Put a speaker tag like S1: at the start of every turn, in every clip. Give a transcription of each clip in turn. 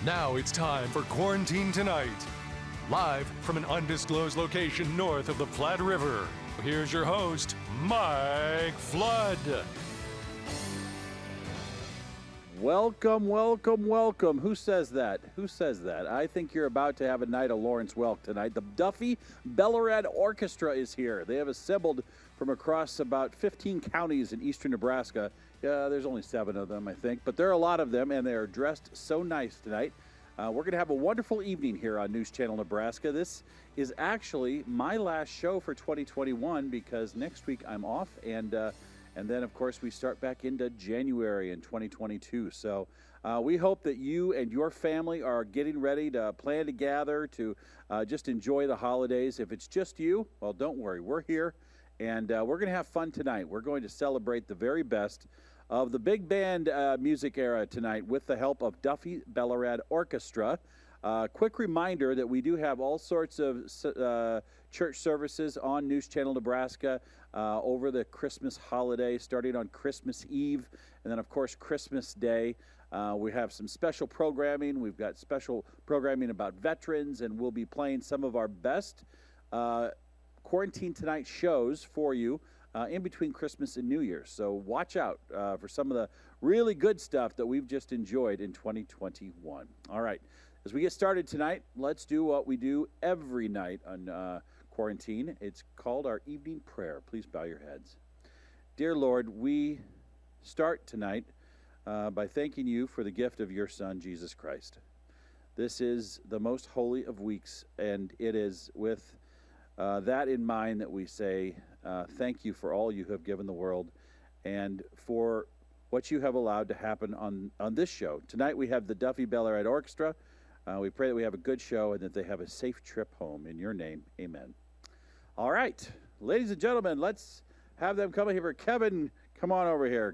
S1: Now it's time for Quarantine Tonight. Live from an undisclosed location north of the Platte River, here's your host, Mike Flood.
S2: Welcome, welcome, welcome. Who says that? Who says that? I think you're about to have a night of Lawrence Welk tonight. The Duffy Belorad Orchestra is here. They have assembled from across about 15 counties in eastern Nebraska. There's only 7 of them, I think, but there are a lot of them, and they are dressed so nice tonight. We're going to have a wonderful evening here on News Channel Nebraska. This is actually my last show for 2021 because next week I'm off, and then, of course, we start back into January in 2022. So we hope that you and your family are getting ready to plan to gather to just enjoy the holidays. If it's just you, well, don't worry. We're here, and we're going to have fun tonight. We're going to celebrate the very best of the big band music era tonight with the help of Duffy Belorad Orchestra. Quick reminder that we do have all sorts of church services on News Channel Nebraska over the Christmas holiday, starting on Christmas Eve, and then, of course, Christmas Day. We have some special programming. We've got special programming about veterans, and we'll be playing some of our best Quarantine Tonight shows for you in between Christmas and New Year's. So watch out for some of the really good stuff that we've just enjoyed in 2021. All right. As we get started tonight, let's do what we do every night on quarantine. It's called our evening prayer. Please bow your heads. Dear Lord, we start tonight by thanking you for the gift of your Son, Jesus Christ. This is the most holy of weeks, and it is with that in mind that we say thank you for all you have given the world and for what you have allowed to happen on this show. Tonight we have the Duffy Belorad Orchestra. We pray that we have a good show and that they have a safe trip home. In your name, amen. All right, ladies and gentlemen, let's have them come here. Kevin, come on over here.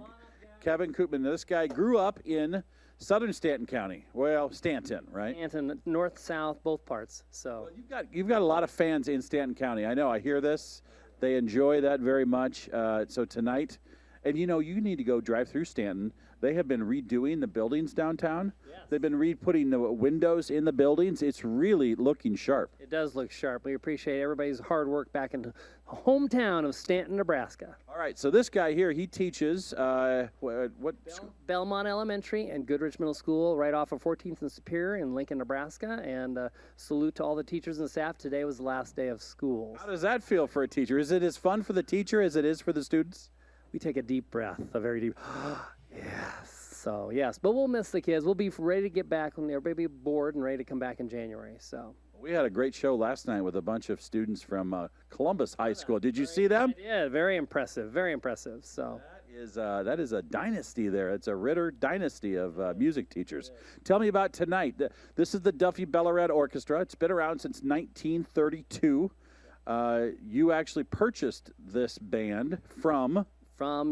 S2: Kevin Koopman. This guy grew up in southern Stanton County. Well, Stanton, right?
S3: Stanton, north, south, both parts. So
S2: well, you've got a lot of fans in Stanton County. I know. I hear this. They enjoy that very much. So tonight, and you need to go drive through Stanton. They have been redoing the buildings downtown. Yes. They've been putting the windows in the buildings. It's really looking sharp.
S3: It does look sharp. We appreciate everybody's hard work back in the hometown of Stanton, Nebraska.
S2: All right, so this guy here, he teaches
S3: Belmont Elementary and Goodrich Middle School right off of 14th and Superior in Lincoln, Nebraska. And salute to all the teachers and staff. Today was the last day of school.
S2: How does that feel for a teacher? Is it as fun for the teacher as it is for the students?
S3: We take a deep breath, a very deep yes. So, yes. But we'll miss the kids. We'll be ready to get back when everybody will be bored and ready to come back in January. So
S2: we had a great show last night with a bunch of students from Columbus High School. Did you see them?
S3: Yeah, very impressive. Very impressive. So
S2: that is a dynasty there. It's a Ritter dynasty of music teachers. Tell me about tonight. This is the Duffy Belorad Orchestra. It's been around since 1932. You actually purchased this band from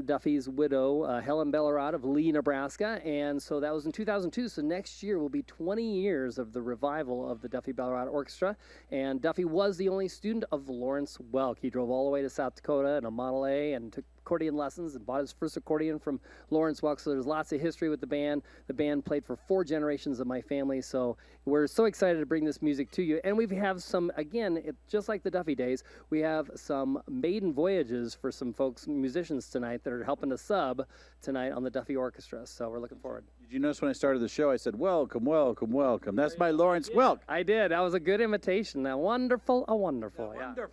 S3: Duffy's widow, Helen Belorad of Lee, Nebraska. And so that was in 2002. So next year will be 20 years of the revival of the Duffy Belorad Orchestra. And Duffy was the only student of Lawrence Welk. He drove all the way to South Dakota in a Model A and took accordion lessons and bought his first accordion from Lawrence Welk. So there's lots of history with the band. The band played for 4 generations of my family. So we're so excited to bring this music to you. And we have some, again, just like the Duffy days, we have some maiden voyages for some folks, musicians tonight that are helping to sub tonight on the Duffy Orchestra. So we're looking forward.
S2: Did you notice when I started the show, I said, welcome, welcome, welcome. That's my Lawrence Welk.
S3: I did. That was a good invitation. A wonderful. Yeah,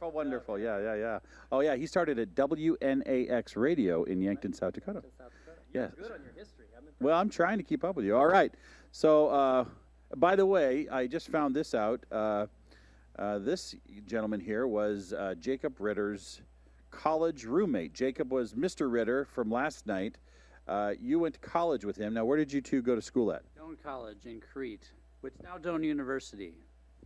S2: Wonderful. Yeah. Oh, yeah, he started at WNAX Radio in Yankton, South Dakota.
S3: Yes. Good on your history.
S2: Well, I'm trying to keep up with you. All right. So, by the way, I just found this out. This gentleman here was Jacob Ritter's college roommate. Jacob was Mr. Ritter from last night. You went to college with him. Now, where did you two go to school at?
S4: Doane College in Crete, which is now Doane University.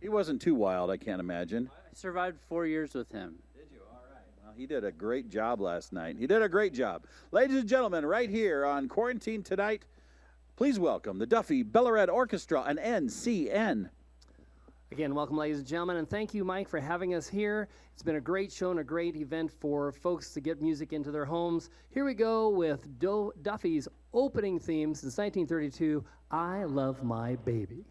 S2: He wasn't too wild, I can't imagine.
S4: I survived 4 years with him.
S2: Did you? All right. Well, he did a great job last night. He did a great job. Ladies and gentlemen, right here on Quarantine Tonight, please welcome the Duffy Belorad Orchestra and NCN.
S3: Again, welcome, ladies and gentlemen, and thank you, Mike, for having us here. It's been a great show and a great event for folks to get music into their homes. Here we go with Duffy's opening theme since 1932, I Love My Baby.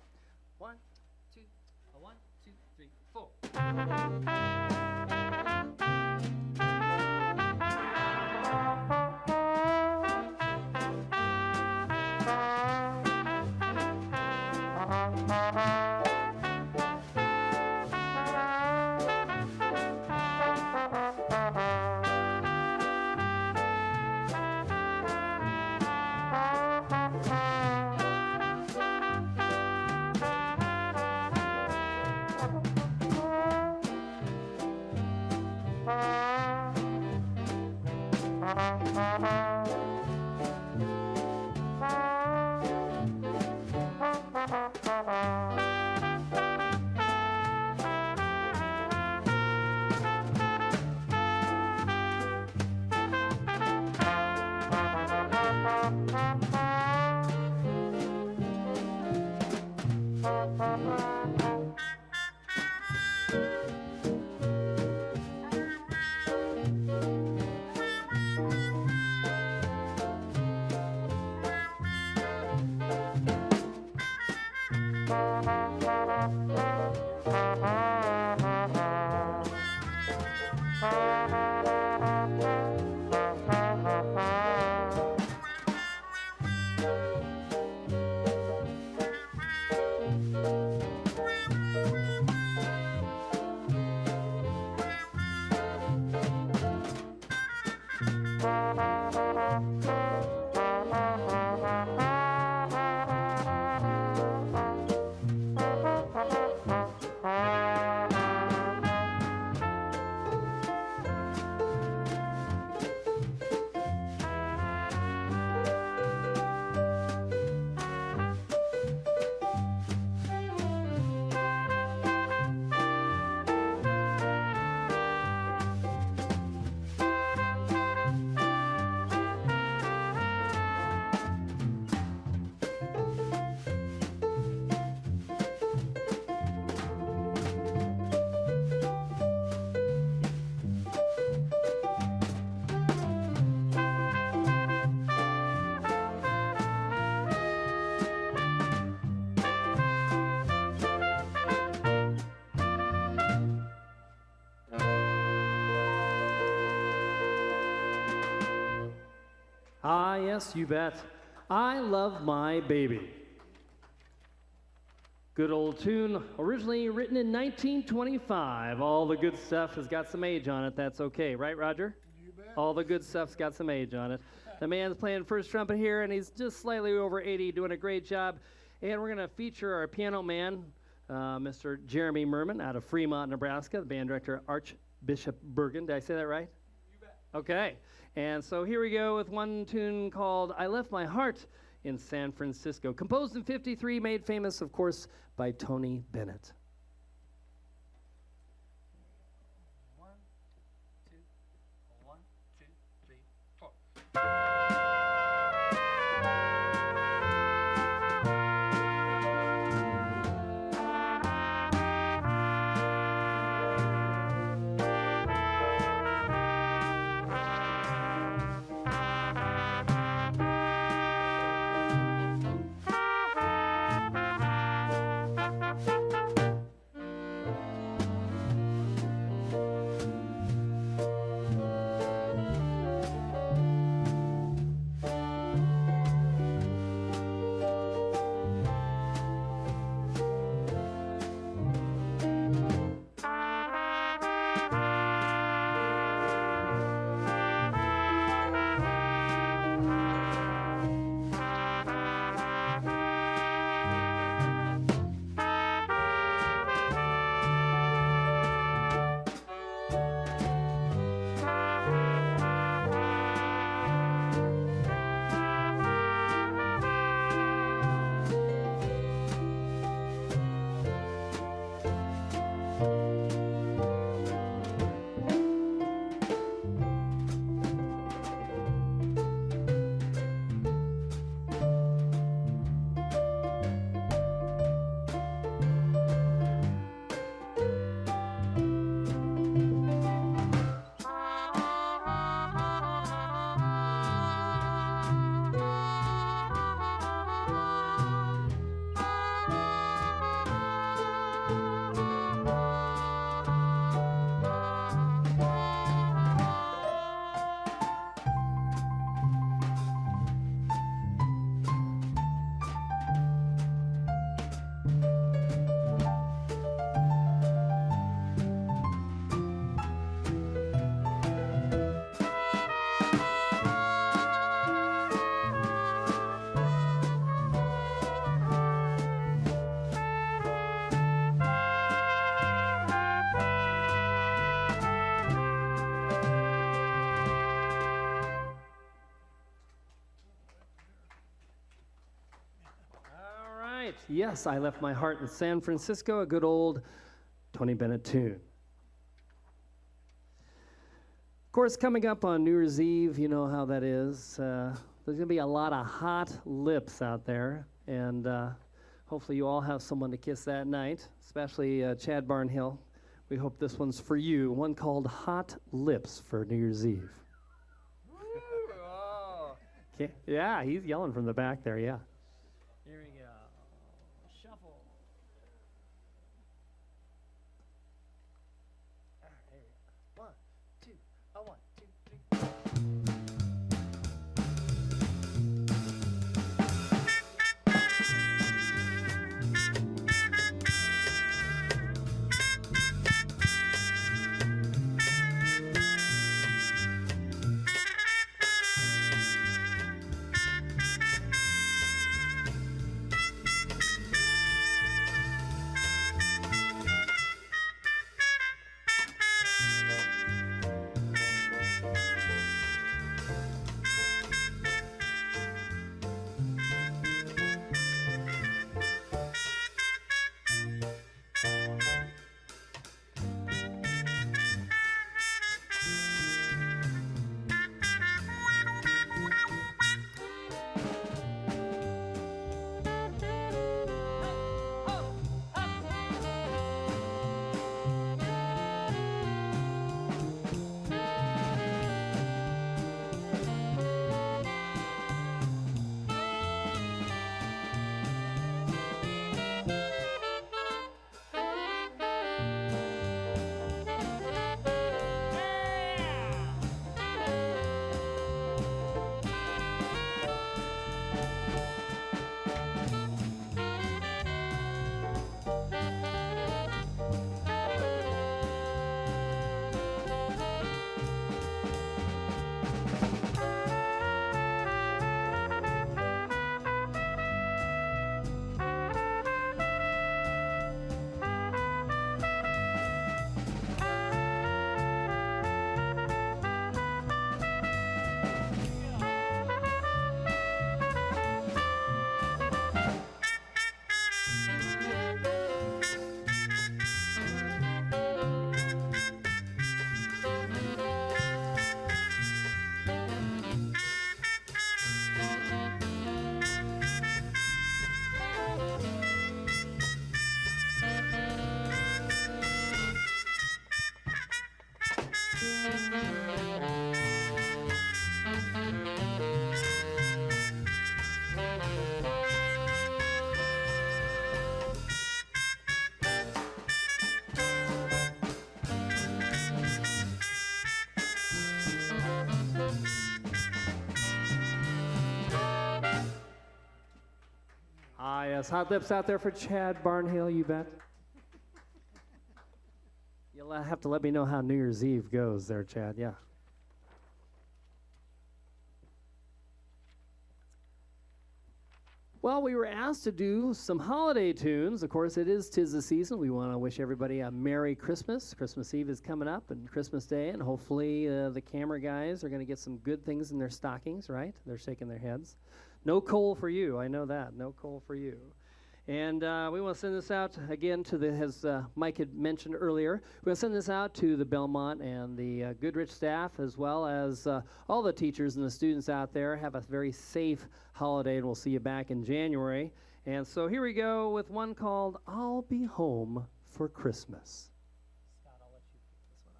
S5: Ah, yes, you bet. I Love My Baby. Good old tune, originally written in 1925. All the good stuff has got some age on it. That's okay, right, Roger? You bet. All the good stuff's got some age on it. The man's playing first trumpet here, and he's just slightly over 80, doing a great job. And we're going to feature our piano man, Mr. Jeremy Merman, out of Fremont, Nebraska, the band director, Archbishop Bergen. Did I say that right? You bet. Okay. And so here we go with one tune called I Left My Heart in San Francisco. Composed in '53, made famous, of course, by Tony Bennett.
S6: 1, 2, 1, 2, 3, 4.
S5: Yes, I Left My Heart in San Francisco, a good old Tony Bennett tune. Of course, coming up on New Year's Eve, you know how that is. There's going to be a lot of hot lips out there, and hopefully you all have someone to kiss that night, especially Chad Barnhill. We hope this one's for you, one called Hot Lips for New Year's Eve. Okay. Yeah, he's yelling from the back there, yeah.
S6: Here we go. Shuffle. All right, here we go. 1, 2, 1, 2, 3.
S5: Yes, hot lips out there for Chad Barnhill, you bet. You'll have to let me know how New Year's Eve goes there, Chad, yeah. Well, we were asked to do some holiday tunes. Of course, it is 'tis the season. We want to wish everybody a Merry Christmas. Christmas Eve is coming up, and Christmas Day, and hopefully the camera guys are going to get some good things in their stockings, right? They're shaking their heads. No coal for you, I know that. No coal for you. And we want to send this out again to the, as Mike had mentioned earlier, we want to send this out to the Belmont and the Goodrich staff, as well as all the teachers and the students out there. Have a very safe holiday, and we'll see you back in January. And so here we go with one called I'll Be Home for Christmas.
S6: Scott, I'll let you pick this one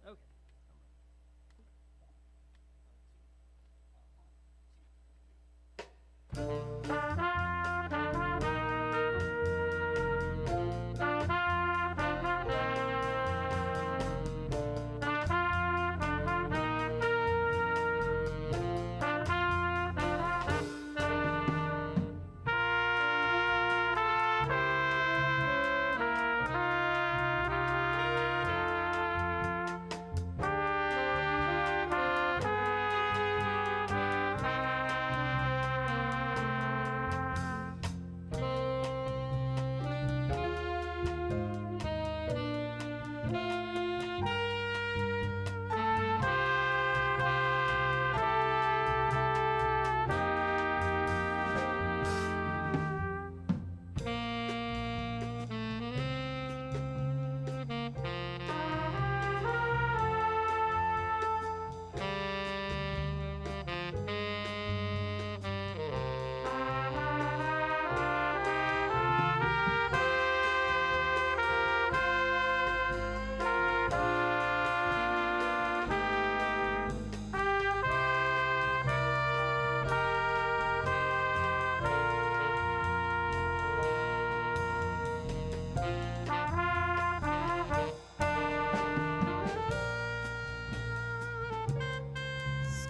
S6: up. Okay.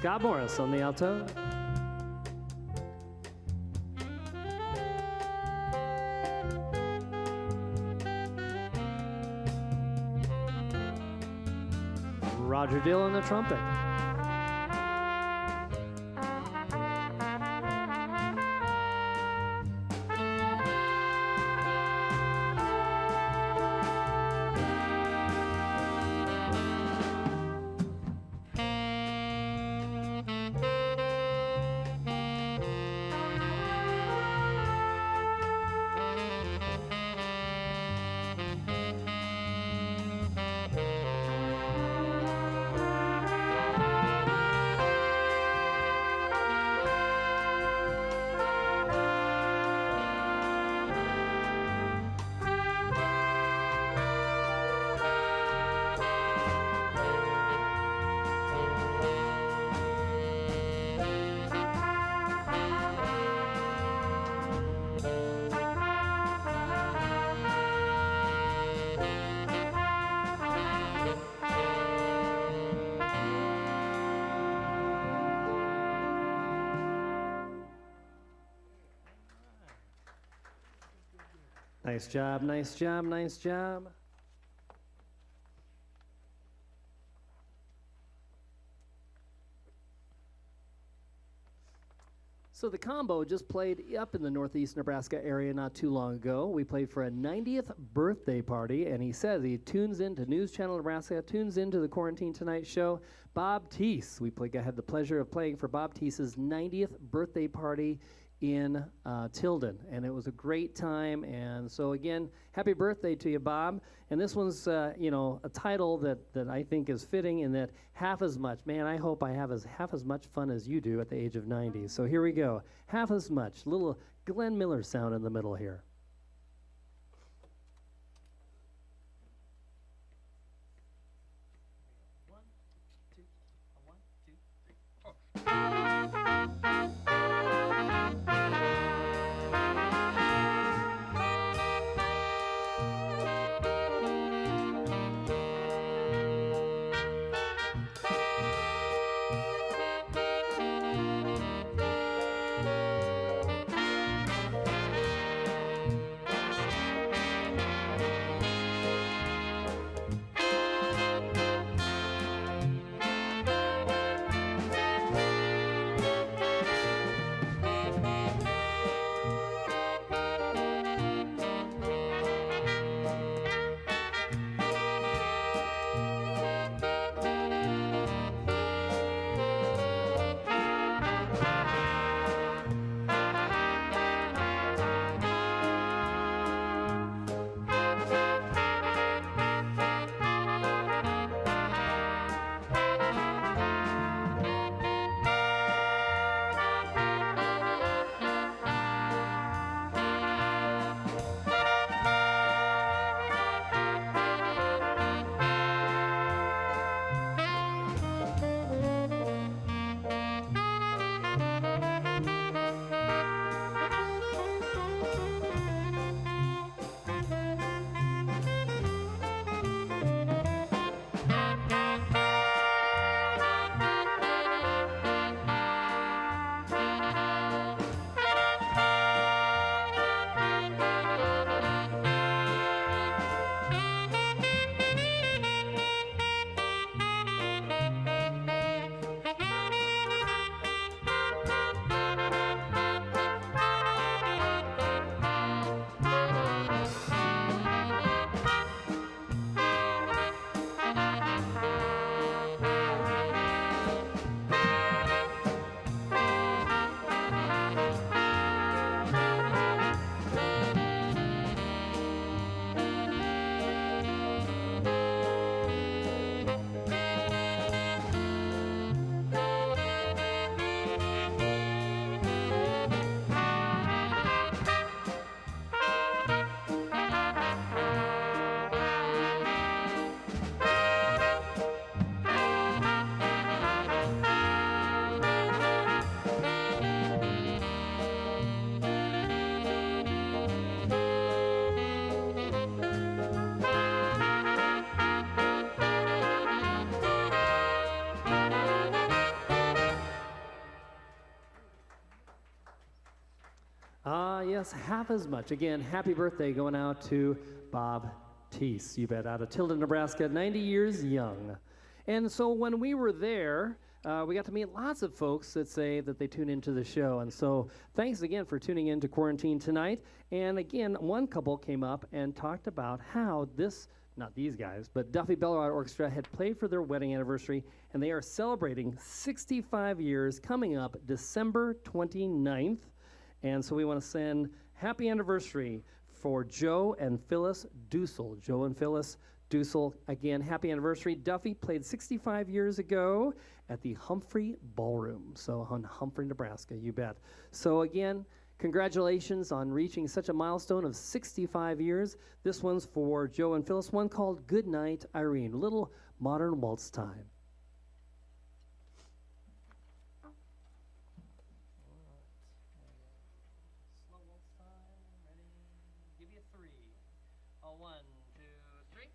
S5: Scott Morris on the alto. Roger Dill on the trumpet. Nice job, nice job, nice job. So the combo just played up in the northeast Nebraska area not too long ago. We played for a 90th birthday party, and he says he tunes into News Channel Nebraska, tunes into the Quarantine Tonight show. Bob Teese, had the pleasure of playing for Bob Teese's 90th birthday party in Tilden, and it was a great time. And so again, happy birthday to you, Bob. And this one's a title that I think is fitting, in that half as much. Man, I hope I have half as much fun as you do at the age of 90. So here we go. Half as much. Little Glenn Miller sound in the middle here. Yes, half as much. Again, happy birthday going out to Bob Teese, you bet, out of Tilden, Nebraska, 90 years young. And so when we were there, we got to meet lots of folks that say that they tune into the show. And so thanks again for tuning in to Quarantine Tonight. And again, one couple came up and talked about how this, not these guys, but Duffy Belorad Orchestra had played for their wedding anniversary, and they are celebrating 65 years coming up December 29th. And so we want to send happy anniversary for Joe and Phyllis Dussel. Joe and Phyllis Dussel, again, happy anniversary. Duffy played 65 years ago at the Humphrey Ballroom, so on Humphrey, Nebraska, you bet. So again, congratulations on reaching such a milestone of 65 years. This one's for Joe and Phyllis, one called Good Night, Irene, little modern waltz time.
S3: Slow waltz time, ready, give you 3. 1, 2, 3.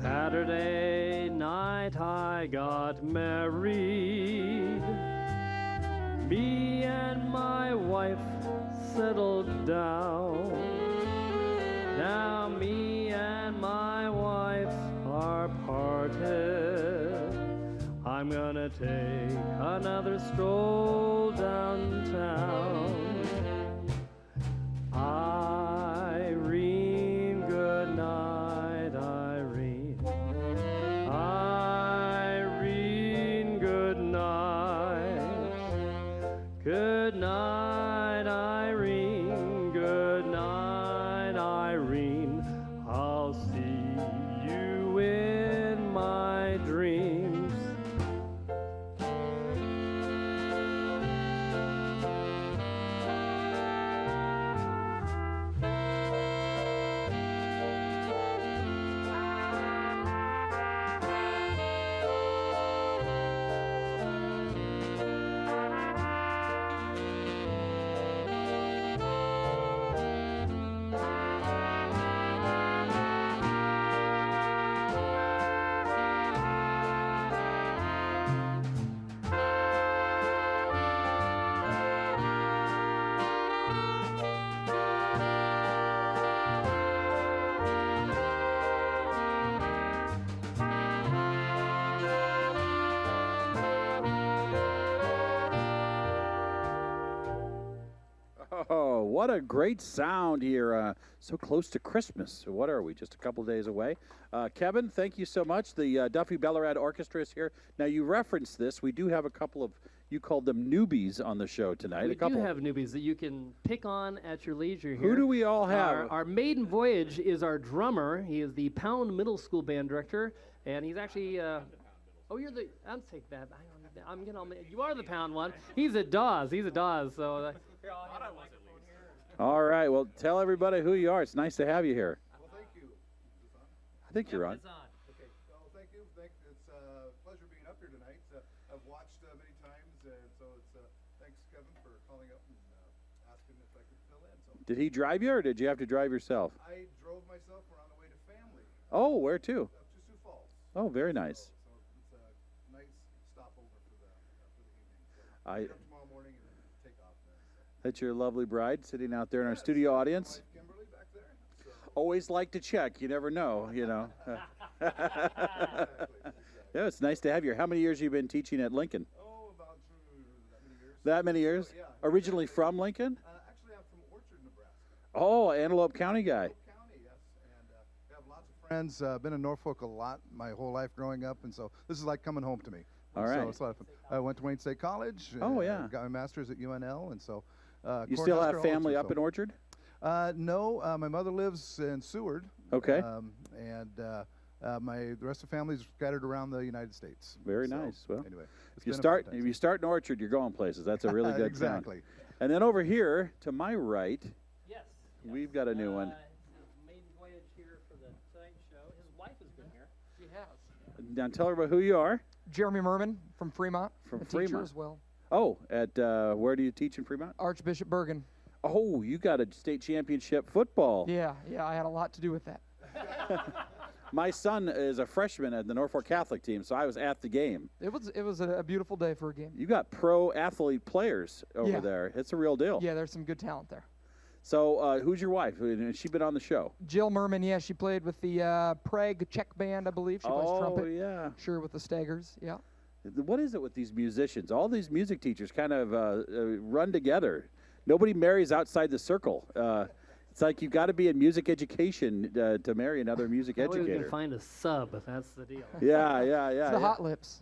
S5: Saturday night I got married. Me and my wife settled down. Now me and my wife are parted. I'm gonna take another stroll downtown. Irene, good night, Irene. Irene, good night. Good night, Irene. Good night, Irene. I'll see you in my dreams.
S2: Oh, what a great sound here. So close to Christmas. What are we, just a couple days away? Kevin, thank you so much. The Duffy Belorad Orchestra is here. Now, you referenced this. We do have a couple of, you called them newbies on the show tonight.
S5: We
S2: a couple.
S5: do have newbies that you can pick on at your leisure here.
S2: Who do we all have?
S5: Our maiden voyage is our drummer. He is the Pound Middle School band director, and he's actually. Oh, you're the. I'll take that. I'm getting all. You are the Pound one. He's a Dawes. He's a Dawes. So.
S2: All right. Well, tell everybody who you are. It's nice to have you here.
S6: Well, thank you.
S2: I think you're on.
S3: It's on.
S6: Okay. Well, thank you. It's a pleasure being up here tonight. I've watched many times, and so it's thanks, Kevin, for calling up and asking if I could fill in. So
S2: Did he drive you, or did you have to drive yourself?
S7: I drove myself around the way to family.
S2: Oh, where to?
S7: Up to Sioux Falls.
S2: Oh, very nice.
S7: So it's a nice stopover for the evening. So
S2: I-
S7: get up tomorrow morning and then take off then. So.
S2: That's your lovely bride sitting out there in our studio audience.
S7: Wife Kimberly back there. So.
S2: Always like to check. You never know, you know.
S7: Exactly.
S2: Yeah, it's nice to have you here. How many years have you been teaching at Lincoln?
S7: Oh, about that many years.
S2: That many years?
S7: So, yeah.
S2: Originally from Lincoln?
S7: Actually, I'm from Orchard, Nebraska.
S2: Oh, Antelope County guy.
S7: County, yes. And I have lots of friends. Been in Norfolk a lot my whole life growing up, and so this is like coming home to me.
S2: All
S7: So
S2: right.
S7: it's a lot of fun. I went to Wayne State College.
S2: Oh, yeah.
S7: Got my master's at UNL, and so.
S2: You still have
S7: Cornhusker
S2: family
S7: also,
S2: up in Orchard?
S7: No, my mother lives in Seward.
S2: Okay.
S7: And the rest of the family is scattered around the United States.
S2: Very
S7: So,
S2: nice. Well,
S7: anyway,
S2: if you start in Orchard, you're going places. That's a really good town.
S7: exactly.
S2: And then over here to my right,
S5: Yes.
S2: we've got a new one.
S5: His maiden voyage here for the Tonight Show. His wife has been here. She has.
S2: Now tell her about who you are.
S8: Jeremy Merman from Fremont.
S2: From
S8: a teacher
S2: Fremont.
S8: as well.
S2: Oh, at where do you teach in Fremont?
S8: Archbishop Bergen.
S2: Oh, you got a state championship football.
S8: Yeah, I had a lot to do with that.
S2: My son is a freshman at the Norfolk Catholic team, so I was at the game.
S8: It was a beautiful day for a game.
S2: You got pro athlete players over
S8: Yeah.
S2: there. It's a real deal.
S8: Yeah, there's some good talent there.
S2: So who's your wife? Has she been on the show?
S8: Jill Merman, yeah, she played with the Prague Czech band, I believe. She plays trumpet.
S2: Yeah.
S8: Sure, with the Staggers, yeah.
S2: What is it with these musicians? All these music teachers kind of run together. Nobody marries outside the circle. It's like you've got to be in music education to marry another music
S5: That way we
S2: educator.
S5: can find a sub, if that's the deal.
S2: Yeah.
S8: It's the Hot Lips.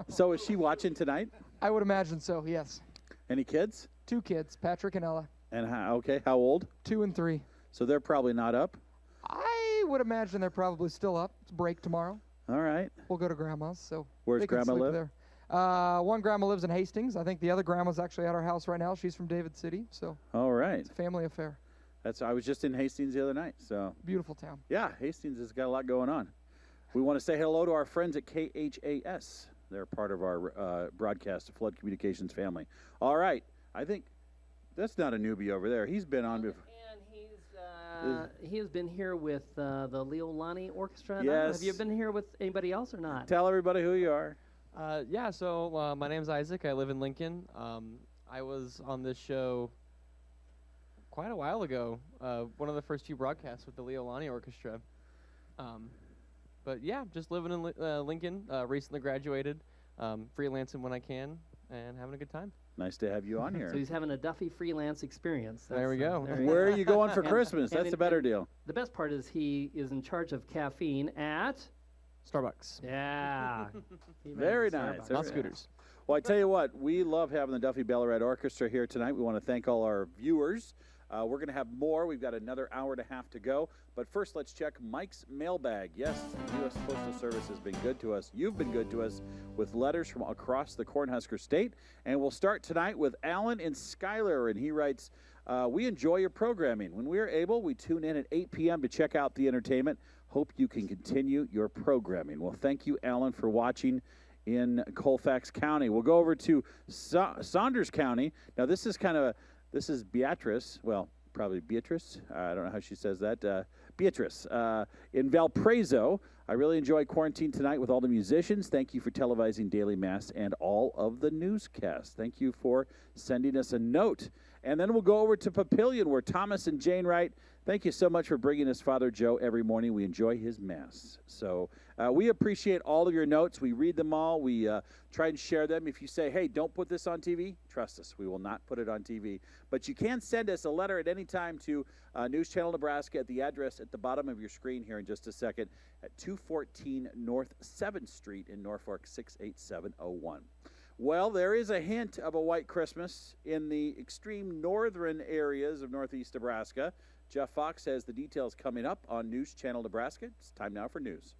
S2: So is she watching tonight?
S8: I would imagine so, yes.
S2: Any kids?
S8: 2 kids, Patrick and Ella,
S2: And how old?
S8: 2 and 3.
S2: So they're probably not up.
S8: I would imagine they're probably still up. It's break tomorrow.
S2: All right.
S8: We'll go to Grandma's, so
S2: Where's
S8: they can
S2: Grandma
S8: sleep
S2: live?
S8: There. One grandma lives in Hastings. I think the other grandma's actually at our house right now. She's from David City, so
S2: All right.
S8: it's a family affair.
S2: I was just in Hastings the other night. So
S8: Beautiful town.
S2: yeah, Hastings has got a lot going on. We want to say hello to our friends at KHAS. They're part of our broadcast Flood Communications family. All right. I think that's not a newbie over there. He's been on before.
S5: And he has been here with the Leolani Orchestra.
S2: Yes.
S5: Have you been here with anybody else or not?
S2: Tell everybody who you are.
S9: So my name's Isaac. I live in Lincoln. I was on this show quite a while ago, one of the first few broadcasts with the Leolani Orchestra. But yeah, just living in Lincoln, recently graduated, freelancing when I can, and having a good time.
S2: Nice to have you on here.
S5: So he's having a Duffy freelance experience.
S9: There we go.
S5: there you
S2: Where are you going for
S5: And-
S2: Christmas?
S5: and
S2: That's
S5: in-
S2: a better
S5: and
S2: deal.
S5: The best part is he is in charge of caffeine at.
S9: Starbucks.
S5: Yeah. He runs
S2: Very
S5: the
S2: nice.
S5: Starbucks.
S2: Very
S9: Not scooters.
S2: Well, I tell you what, we love having the Duffy Belorad Orchestra here tonight. We want to thank all our viewers. We're going to have more. We've got another hour and a half to go. But first, let's check Mike's mailbag. Yes, the U.S. Postal Service has been good to us. You've been good to us with letters from across the Cornhusker State. And we'll start tonight with Alan in Schuyler. And he writes, we enjoy your programming. When we are able, we tune in at 8 p.m. to check out the entertainment. Hope you can continue your programming. Well, thank you, Alan, for watching in Colfax County. We'll go over to Saunders County. Now, this is Beatrice. Well, probably Beatrice. I don't know how she says that. Beatrice in Valparaiso. I really enjoyed quarantine tonight with all the musicians. Thank you for televising Daily Mass and all of the newscasts. Thank you for sending us a note. And then we'll go over to Papillion, where Thomas and Jane write, thank you so much for bringing us Father Joe every morning. We enjoy his Mass. So we appreciate all of your notes. We read them all. We try and share them. If you say, hey, don't put this on TV, trust us, we will not put it on TV. But you can send us a letter at any time to News Channel Nebraska at the address at the bottom of your screen here in just a second at 214 North 7th Street in Norfolk 68701. Well, there is a hint of a white Christmas in the extreme northern areas of northeast Nebraska. Jeff Fox has the details coming up on News Channel Nebraska. It's time now for news.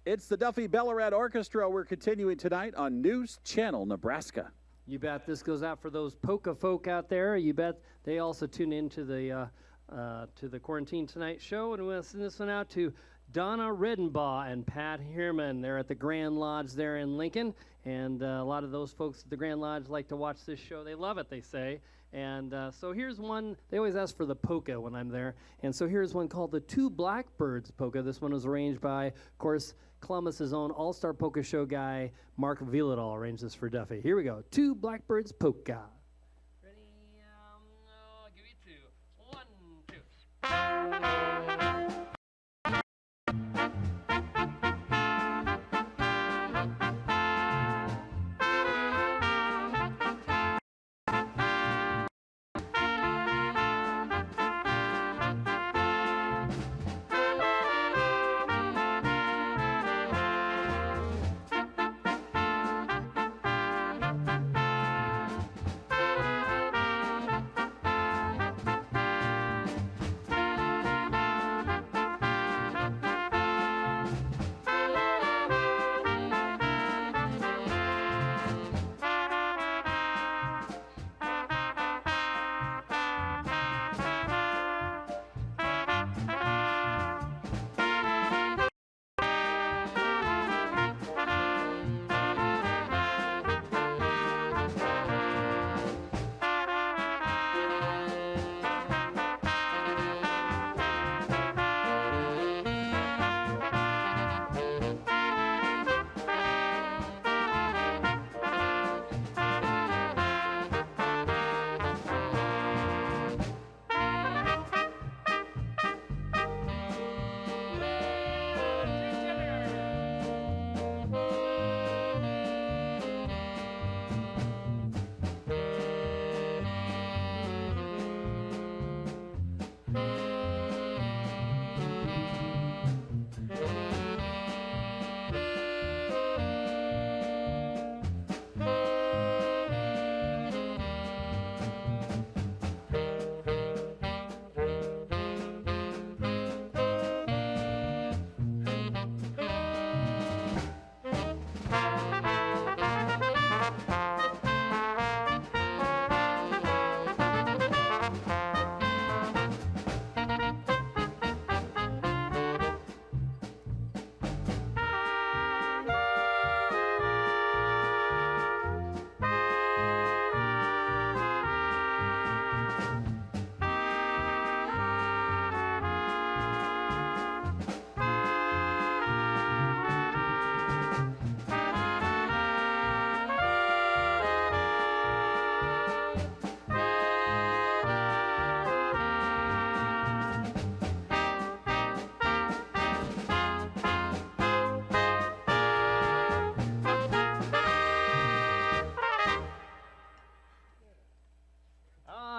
S2: It's the Duffy Belorad Orchestra. We're continuing tonight on News Channel Nebraska.
S3: You bet. This goes out for those polka folk out there. You bet they also tune into the Quarantine Tonight show. And we'll send this one out to Donna Redenbaugh and Pat Heerman. They're at the Grand Lodge there in Lincoln. And a lot of those folks at the Grand Lodge like to watch this show. They love it, they say. And so here's one. They always ask for the polka when I'm there. And so here's one called the Two Blackbirds polka. This one was arranged by, of course, Columbus's own all-star polka show guy, Mark Villadal, arranged this for Duffy. Here we go. Two Blackbirds polka. Ready? I'll give you two. 1, 2.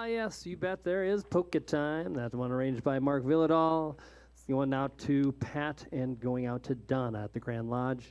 S3: Yes, you bet there is Polka Time. That one arranged by Mark Villadal. It's going out to Pat and going out to Donna at the Grand Lodge.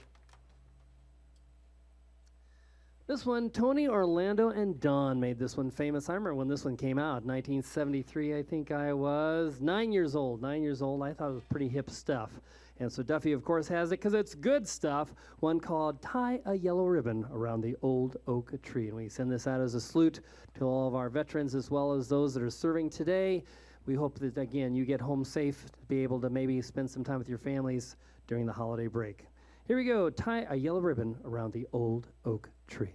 S3: This one, Tony, Orlando, and Don made this one famous. I remember when this one came out, 1973, I think I was 9 years old. 9 years old. I thought it was pretty hip stuff. And so Duffy, of course, has it because it's good stuff. One called Tie a Yellow Ribbon Around the Old Oak Tree. And we send this out as a salute to all of our veterans as well as those that are serving today. We hope that, again, you get home safe to be able to maybe spend some time with your families during the holiday break. Here we go. Tie a Yellow Ribbon Around the Old Oak Tree.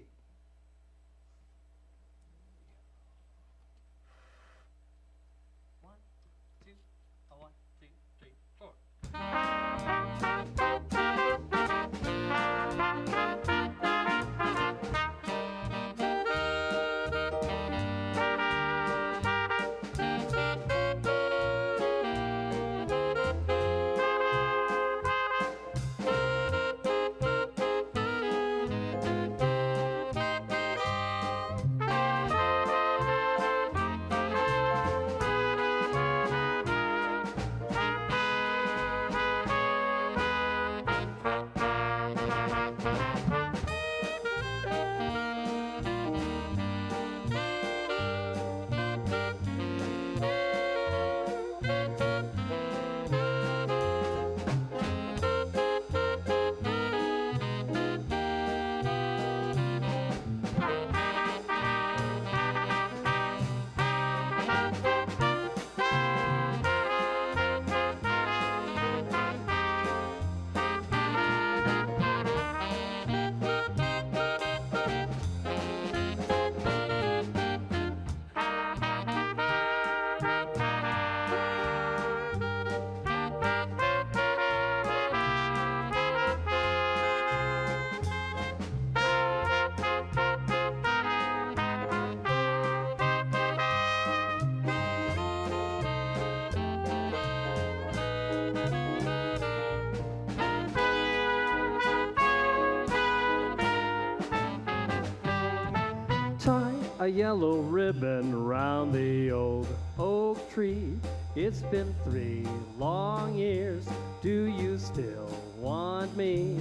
S5: a yellow ribbon round the old oak tree. It's been 3 long years. Do you still want me?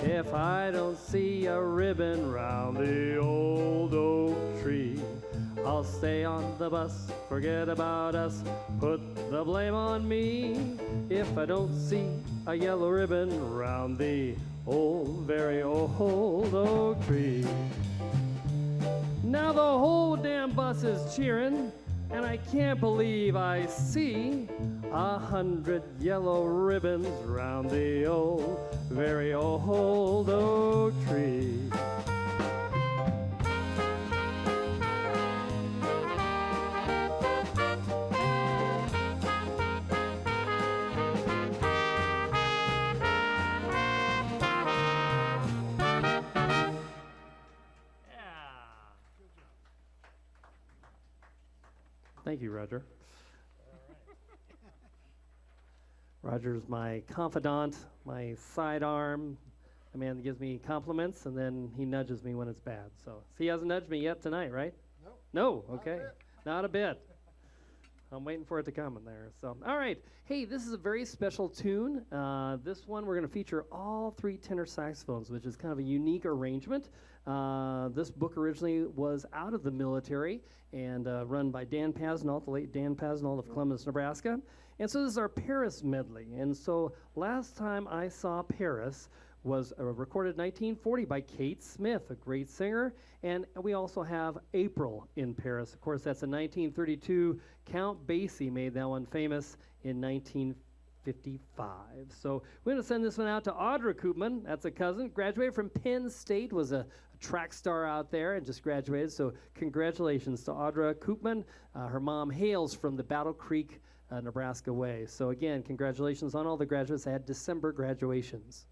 S5: If I don't see a ribbon round the old oak tree, I'll stay on the bus, forget about us, put the blame on me. If I don't see a yellow ribbon round the old, very old oak tree. Now the whole damn bus is cheering, and I can't believe I see 100 yellow ribbons round the old, very old oak tree. Thank you, Roger. Roger's my confidant, my sidearm, the man that gives me compliments, and then he nudges me when it's bad. So he hasn't nudged me yet tonight, right? No. No, okay. Not a bit. I'm waiting for it to come in there. So, all right. Hey, this is a very special tune. This one we're going to feature all 3 tenor saxophones, which is kind of a unique arrangement. This book originally was out of the military and run by Dan Pasnault, the late Dan Pasnault of Columbus, Nebraska. And so this is our Paris medley. And so last time I saw Paris was recorded in 1940 by Kate Smith, a great singer. And we also have April in Paris. Of course, that's a 1932. Count Basie made that one famous in 1955. So we're going to send this one out to Audra Koopman. That's a cousin. Graduated from Penn State, was a track star out there and just graduated. So congratulations to Audra Koopman. Her mom hails from the Battle Creek, Nebraska way. So again, congratulations on all the graduates that had December graduations.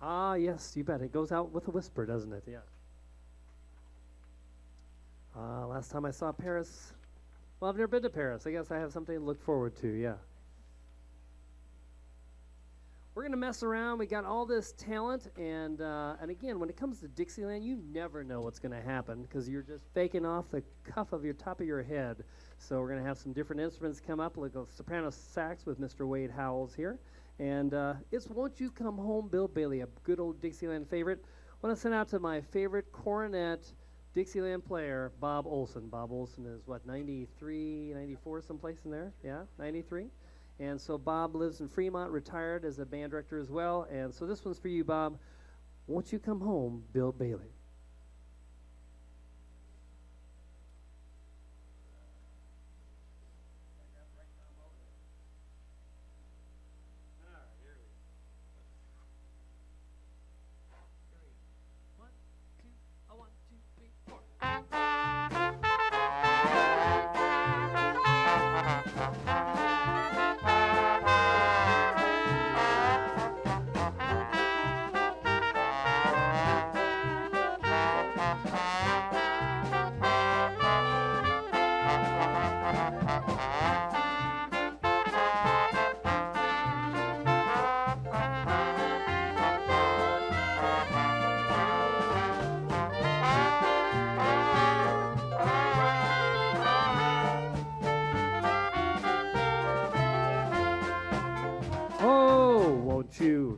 S5: Ah, yes, you bet. It goes out with a whisper, doesn't it? Yeah. Last time I saw Paris, well, I've never been to Paris. I guess I have something to look forward to, yeah. We're going to mess around. We got all this talent, and again, when it comes to Dixieland, you never know what's going to happen because you're just faking off the cuff of your top of your head. So we're going to have some different instruments come up, like a soprano sax with Mr. Wade Howells here. And it's Won't You Come Home, Bill Bailey, a good old Dixieland favorite. I want to send out to my favorite cornet Dixieland player, Bob Olson. Bob Olson is, what, 93, 94, someplace in there? Yeah, 93. And so Bob lives in Fremont, retired as a band director as well. And so this one's for you, Bob. Won't You Come Home, Bill Bailey.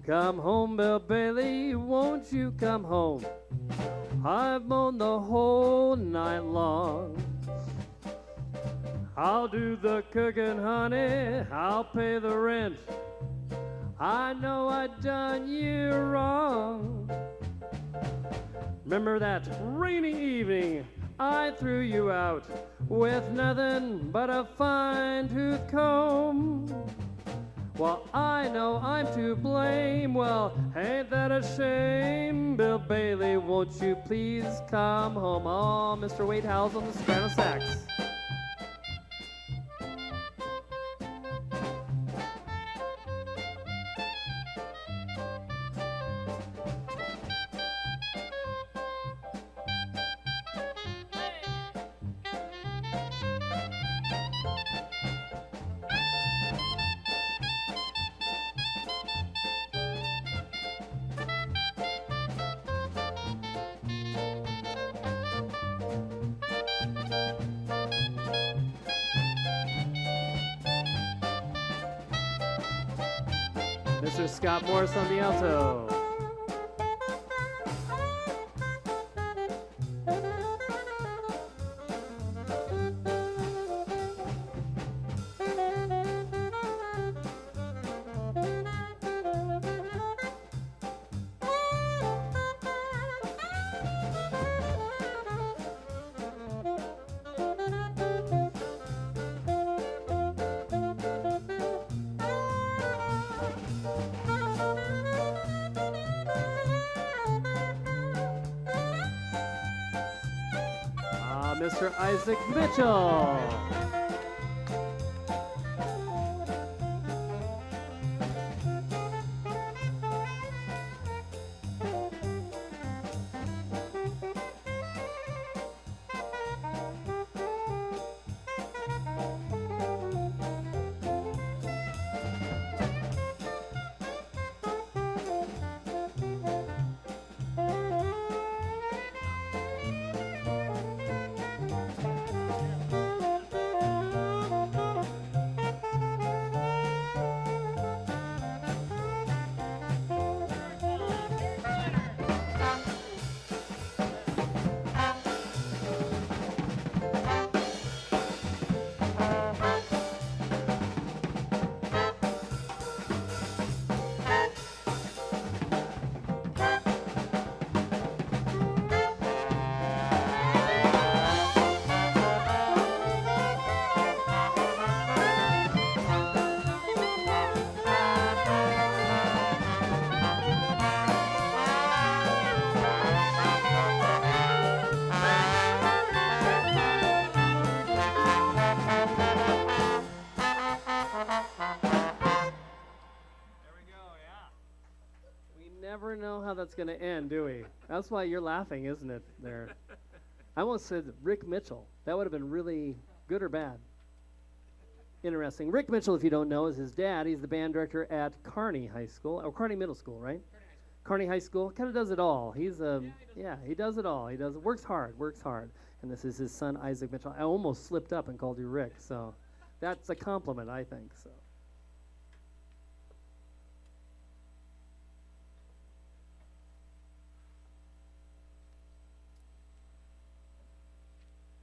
S5: Come home, Bill Bailey, won't you come home? I've moaned the whole night long. I'll do the cooking, honey, I'll pay the rent. I know I done you wrong. Remember that rainy evening I threw you out with nothing but a fine-tooth comb? Well, I know I'm to blame. Well, ain't that a shame? Bill Bailey, won't you please come home? Oh, Mr. Wade Howells on the soprano sax. Mr. Scott Morris on the alto. Mr. Isaac Mitchell. never know how that's going to end, do we? That's why you're laughing, isn't it, there? I almost said Rick Mitchell. That would have been really good or bad. Interesting. Rick Mitchell, if you don't know, is his dad. He's the band director at Kearney High School, or Kearney Middle School, right? Kearney High School. Kind of does it all. He's he does it all. He works hard. And this is his son, Isaac Mitchell. I almost slipped up and called you Rick, so that's a compliment, I think. So.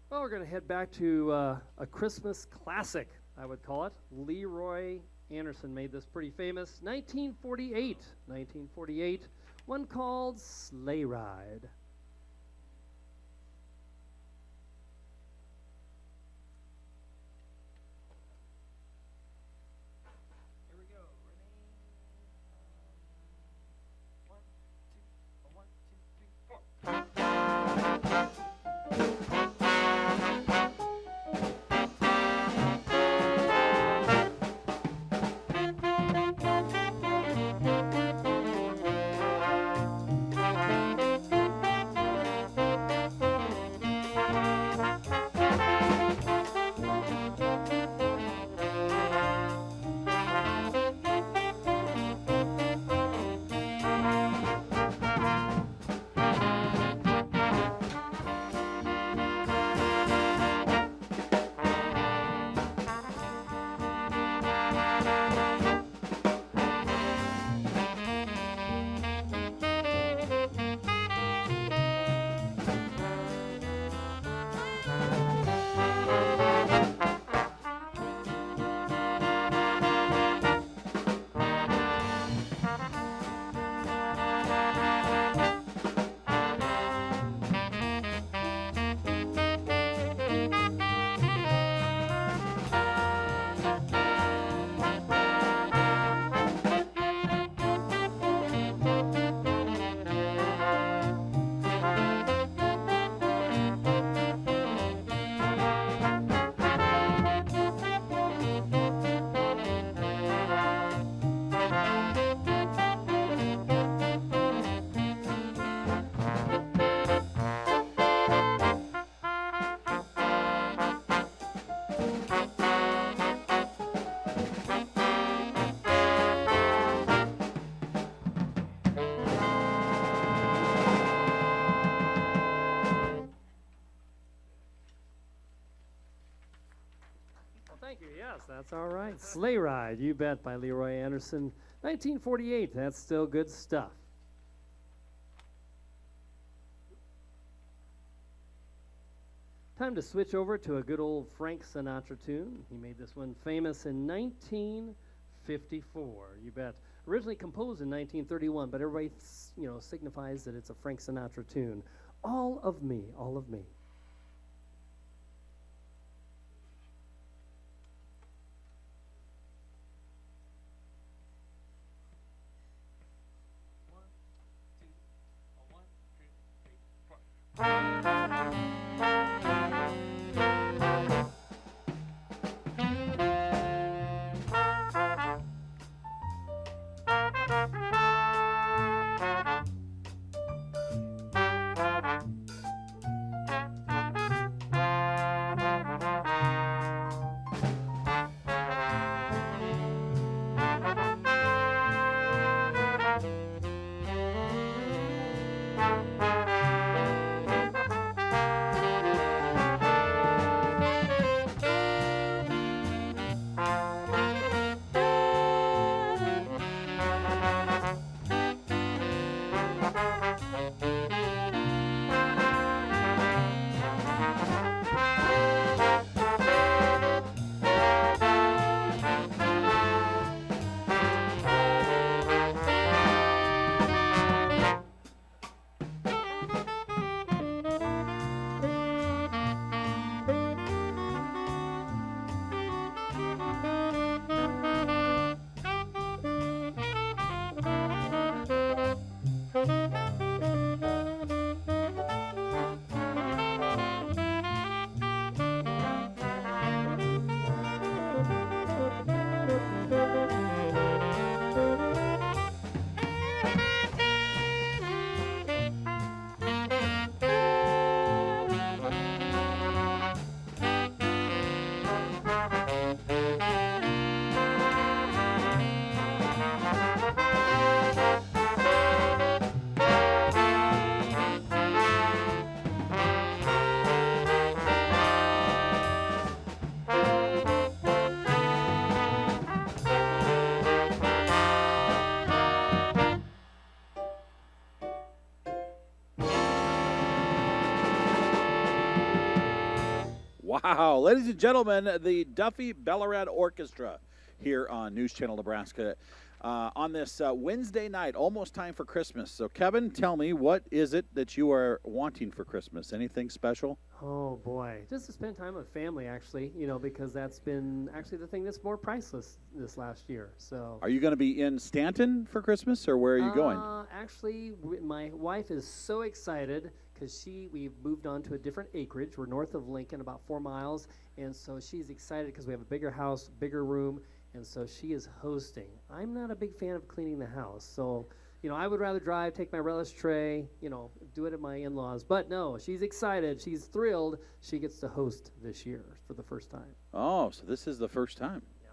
S5: Well, we're going to head back to a Christmas classic, I would call it. Leroy Anderson made this pretty famous. 1948, one called Sleigh Ride.
S6: Here we go. Ready? 1, 2, 1, 2, 3, 4.
S5: Thank you. Yes, that's all right. Sleigh Ride, you bet, by Leroy Anderson. 1948. That's still good stuff. Time to switch over to a good old Frank Sinatra tune. He made this one famous in 1954. You bet. Originally composed in 1931, but everybody, signifies that it's a Frank Sinatra tune. All of Me, All of Me.
S2: Wow. Ladies and gentlemen, the Duffy Belorad Orchestra here on News Channel Nebraska on this Wednesday night, almost time for Christmas. So, Kevin, tell me, what is it that you are wanting for Christmas? Anything special?
S3: Oh, boy. Just to spend time with family, actually, because that's been actually the thing that's more priceless this last year. So,
S2: Are you going to be in Stanton for Christmas, or where are you going?
S3: Actually, my wife is so excited because we've moved on to a different acreage. We're north of Lincoln, about 4 miles, and so she's excited because we have a bigger house, bigger room, and so she is hosting. I'm not a big fan of cleaning the house, so I would rather drive, take my relish tray, do it at my in-laws. But no, she's excited. She's thrilled. She gets to host this year for the first time.
S2: Oh, so this is the first time.
S3: Yep.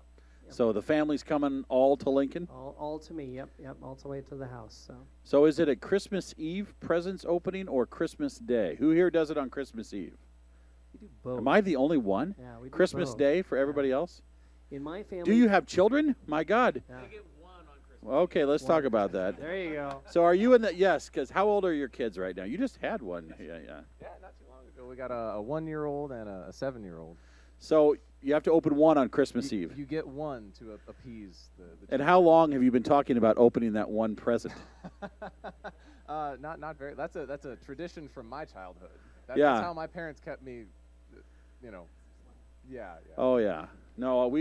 S2: So the family's coming all to Lincoln?
S3: All to me. Yep, all the way to the house.
S2: So is it a Christmas Eve presents opening or Christmas Day? Who here does it on Christmas Eve?
S3: We do both.
S2: Am I the only one?
S3: Yeah, we do
S2: Christmas
S3: both.
S2: Day for everybody else?
S3: In my family.
S2: Do you have children? My God.
S3: Yeah.
S2: Okay, let's talk about that.
S3: There you go.
S2: So are you in the, yes, because how old are your kids right now? You just had one. Yeah.
S9: Yeah, not too long ago. We got a 1-year-old and a 7-year-old.
S2: So you have to open one on Christmas Eve.
S9: You get one to appease the
S2: And how long have you been talking about opening that one present?
S9: Not very. That's a tradition from my childhood.
S2: Yeah.
S9: That's how my parents kept me, Yeah.
S2: Oh yeah. No,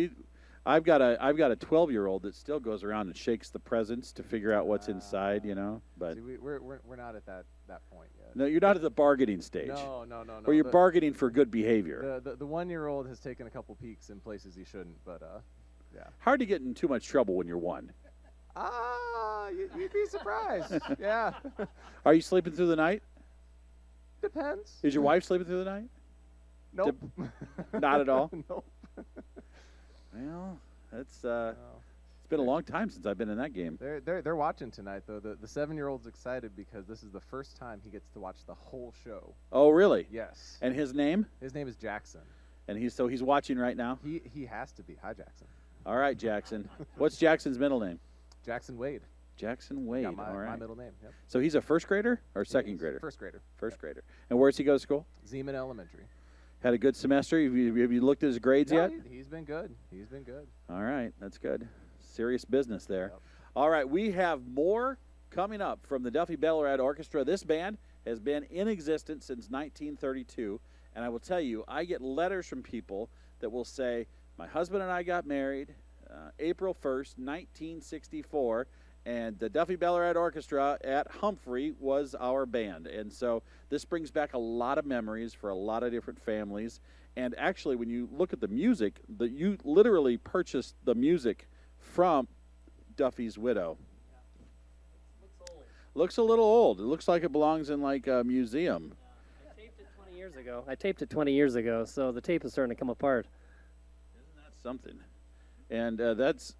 S2: I've got a 12-year-old that still goes around and shakes the presents to figure out what's inside, But
S9: See, we're not at that point yet.
S2: no, you're not at the bargaining stage.
S9: No.
S2: Where you're bargaining for good behavior.
S9: The 1-year-old has taken a couple peeks in places he shouldn't, but yeah.
S2: Hard to get in too much trouble when you're one.
S9: You'd be surprised. Yeah.
S2: Are you sleeping through the night?
S9: Depends.
S2: Is your wife sleeping through the night?
S9: Nope.
S2: Not at all?
S9: Nope.
S2: Well, it's been a long time since I've been in that game.
S9: They're watching tonight though. The 7-year-old's excited because this is the first time he gets to watch the whole show.
S2: Oh, really?
S9: Yes.
S2: And his name?
S9: His name is Jackson.
S2: And he's watching right now?
S9: He has to be. Hi, Jackson.
S2: All right, Jackson. What's Jackson's middle name?
S9: Jackson Wade.
S2: Jackson Wade.
S9: Yeah,
S2: all right.
S9: my middle name. Yep.
S2: So he's a first grader or second grader?
S9: First grader.
S2: First grader. And where's he go to school?
S9: Zeman Elementary.
S2: Had a good semester? Have you looked at his grades yet?
S9: He's been good. He's been good.
S2: All right, that's good. Serious business there.
S9: Yep.
S2: All right, we have more coming up from the Duffy Belorad Orchestra. This band has been in existence since 1932, and I will tell you, I get letters from people that will say, my husband and I got married April 1st, 1964, and the Duffy Belorad Orchestra at Humphrey was our band. And so this brings back a lot of memories for a lot of different families. And actually, when you look at the music, you literally purchased the music from Duffy's widow. Looks a little old. It looks like it belongs in like a museum.
S3: I taped it 20 years ago. I taped it 20 years ago, so the tape is starting to come apart.
S2: Isn't that something? And that's,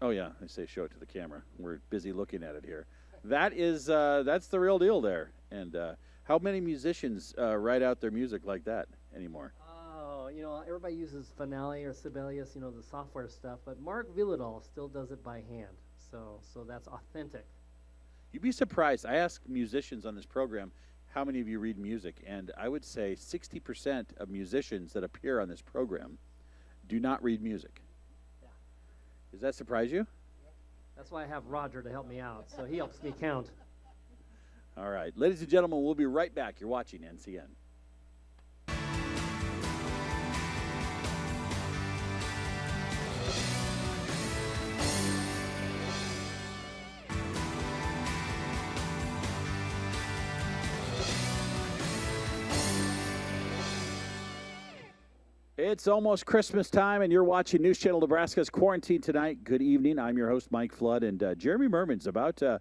S2: oh yeah, I say show it to the camera. We're busy looking at it here. That is, that's the real deal there. And how many musicians write out their music like that anymore?
S3: Oh, everybody uses Finale or Sibelius, the software stuff, but Mark Villadal still does it by hand. So that's authentic.
S2: You'd be surprised. I ask musicians on this program, how many of you read music? And I would say 60% of musicians that appear on this program do not read music.
S3: Yeah.
S2: Does that surprise you?
S3: That's why I have Roger to help me out, so he helps me count.
S2: All right. Ladies and gentlemen, we'll be right back. You're watching NCN. It's almost Christmas time, and you're watching News Channel Nebraska's Quarantine Tonight. Good evening. I'm your host, Mike Flood, and Jeremy Merman's about to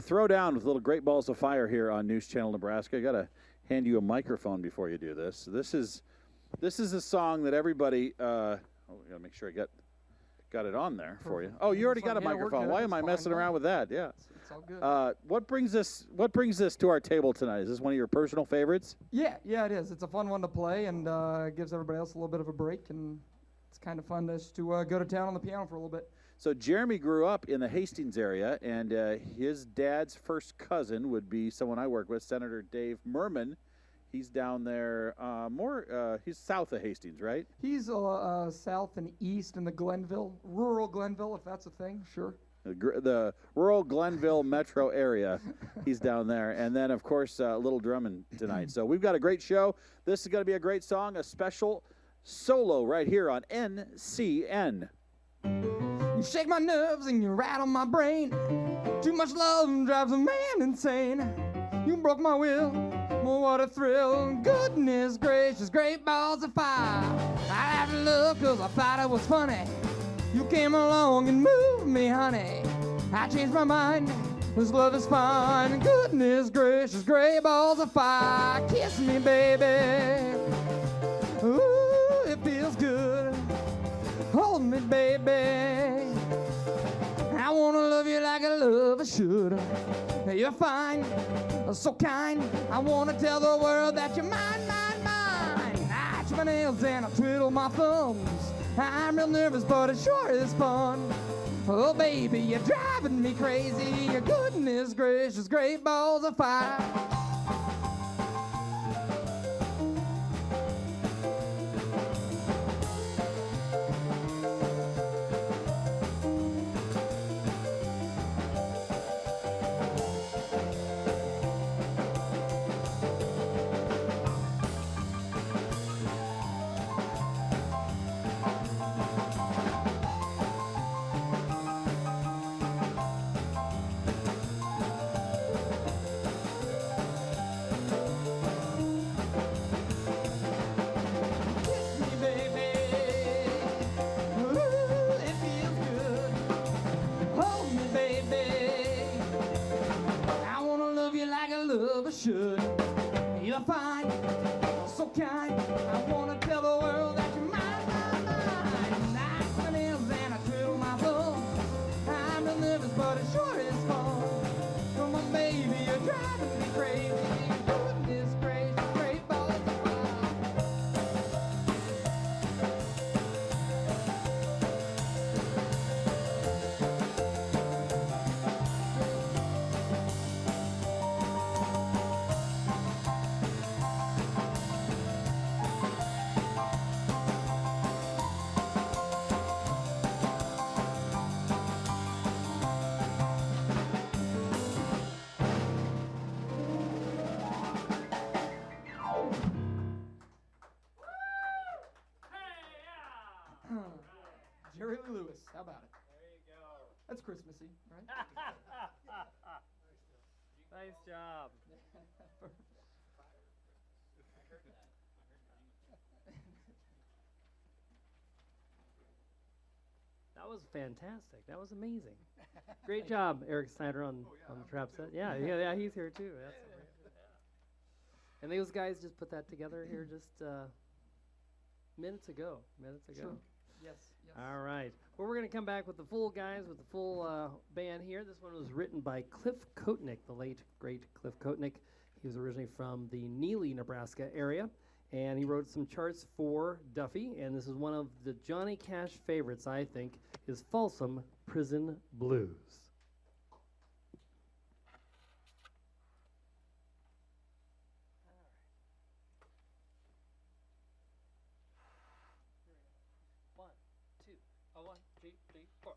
S2: throw down with little great balls of fire here on News Channel Nebraska. I got to hand you a microphone before you do this. This is a song that everybody. We got to make sure I got it on there for you. Oh, you already got a microphone. Why am I messing around with that? Yeah.
S8: It's all good.
S2: What brings this to our table tonight? Is this one of your personal favorites?
S8: Yeah, it is. It's a fun one to play, and gives everybody else a little bit of a break, and it's kind of fun just to go to town on the piano for a little bit.
S2: So Jeremy grew up in the Hastings area, and his dad's first cousin would be someone I work with, Senator Dave Merman. He's down there he's south of Hastings, right?
S8: He's south and east in the rural Glenville, if that's a thing, sure.
S2: The rural Glenville metro area. He's down there. And then, of course, Little Drummond tonight. So we've got a great show. This is going to be a great song, a special solo right here on NCN.
S8: You shake my nerves and you rattle my brain. Too much love drives a man insane. You broke my will, oh, what a thrill. Goodness gracious, great balls of fire. I had to look 'cause I thought it was funny. You came along and moved me, honey. I changed my mind, this love is fine. Goodness gracious, great balls of fire. Kiss me, baby. Ooh, it feels good. Hold me, baby. I wanna love you like a lover should. You're fine, so kind. I wanna tell the world that you're mine, mine, mine. I chew my nails and I twiddle my thumbs. I'm real nervous, but it sure is fun. Oh, baby, you're driving me crazy. Your goodness gracious, great balls of fire. Should. You're fine, so kind. I wanna tell the world that you're mine, mine, mine. I chew my nails and I twiddle my thumbs. I'm real nervous, but it sure is fun. Come on, baby, you're driving me crazy. Goodness gracious, great balls of fire. Jerry Lee Lewis, how about it?
S5: There you go.
S8: That's Christmassy, right?
S5: Nice job. That was fantastic. That was amazing. Great job, Eric Snyder on the trap set. Yeah, he's here too. That's and those guys just put that together here just minutes ago.
S8: Sure. Yes.
S5: All right. Well, we're going to come back with the full guys, with the full band here. This one was written by Cliff Kotnick, the late, great Cliff Kotnick. He was originally from the Neely, Nebraska area, and he wrote some charts for Duffy, and this is one of the Johnny Cash favorites, I think, is Folsom Prison Blues. One, two, three, four.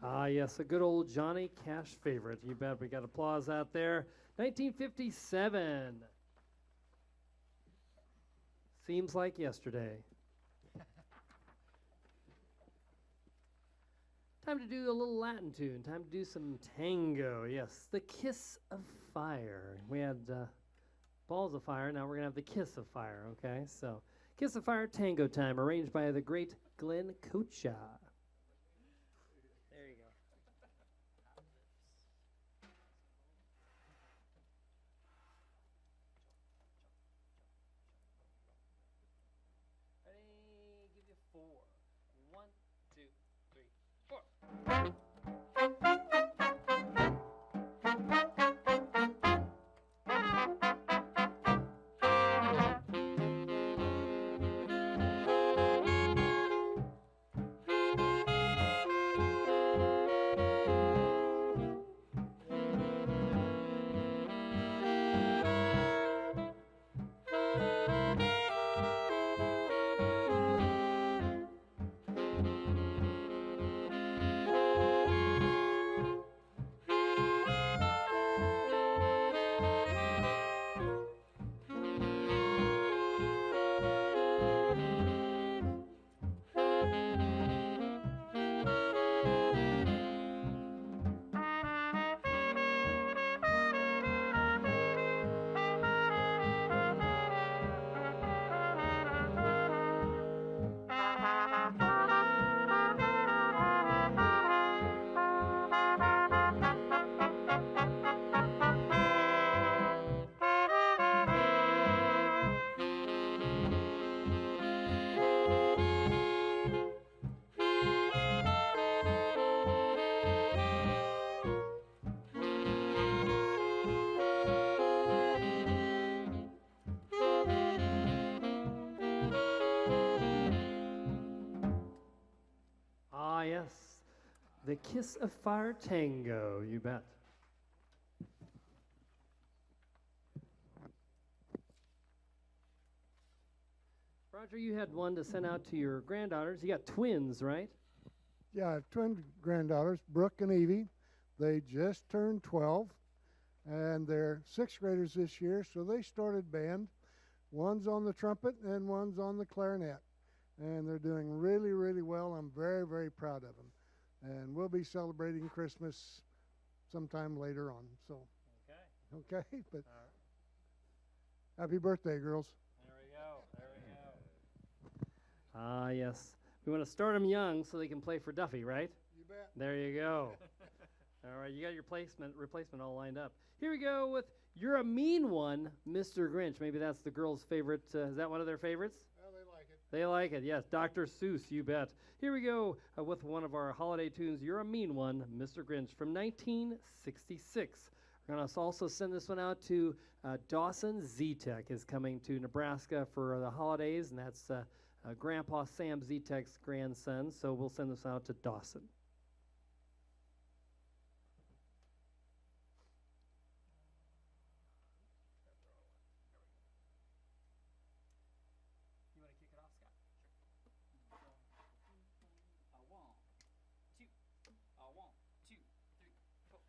S5: Ah, yes, a good old Johnny Cash favorite. You bet. We got applause out there. 1957. Seems like yesterday. Time to do a little Latin tune. Time to do some tango. Yes, the Kiss of Fire. We had Balls of Fire. Now we're going to have the Kiss of Fire, okay? So, Kiss of Fire Tango Time, arranged by the great Glenn Kocha. There you go. Ready? Give you 4. 1, 2, 3, 4. Ah, yes. The Kiss of Fire Tango, you bet. Roger, you had one to send out to your granddaughters. You got twins, right?
S10: Yeah, I have twin granddaughters, Brooke and Evie. They just turned 12, and they're sixth graders this year, so they started band. One's on the trumpet and one's on the clarinet, and they're doing really, really well. I'm very, very proud of them. And we'll be celebrating Christmas sometime later on. So, okay, but happy birthday, girls.
S5: There we go. There we go. Ah, yes. We want to start them young so they can play for Duffy, right?
S10: You bet.
S5: There you go. All right, you got your replacement all lined up. Here we go with You're a Mean One, Mr. Grinch. Maybe that's the girls' favorite. Is that one of their favorites?
S10: Well, they like it.
S5: They like it, yes. Dr. Seuss, you bet. Here we go with one of our holiday tunes, You're a Mean One, Mr. Grinch, from 1966. We're going to also send this one out to Dawson Z-Tech is coming to Nebraska for the holidays, and that's Grandpa Sam Z-Tech's grandson, so we'll send this out to Dawson. You want to kick it off, Scott? Sure. 1, 2, 1, 2, 3, 4.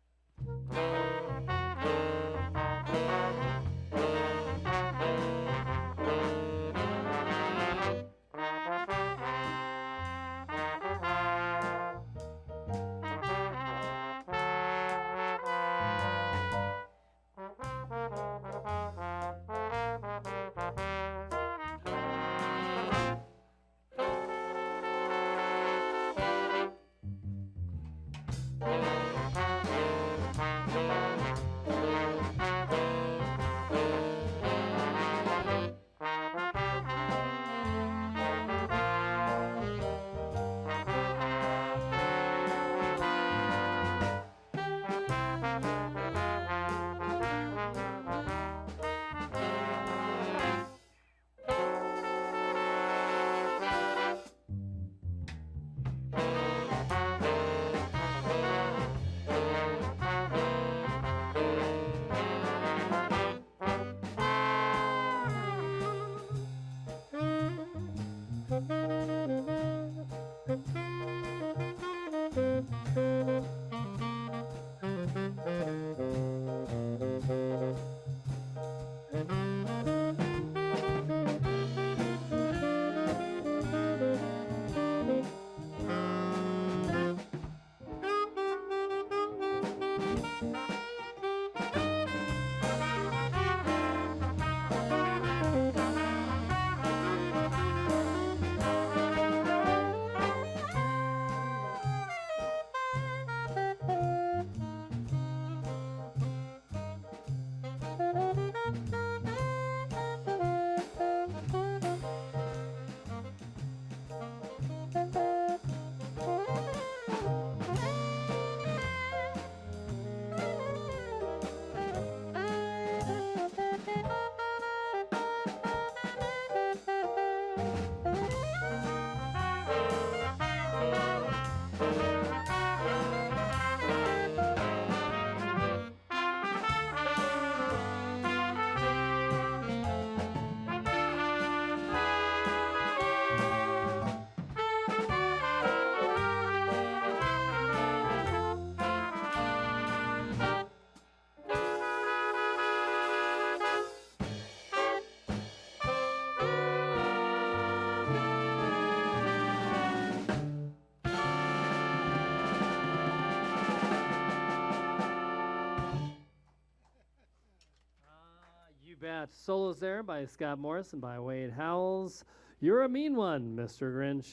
S5: got solos there by Scott Morris and by Wade Howells. You're a Mean One, Mr. Grinch.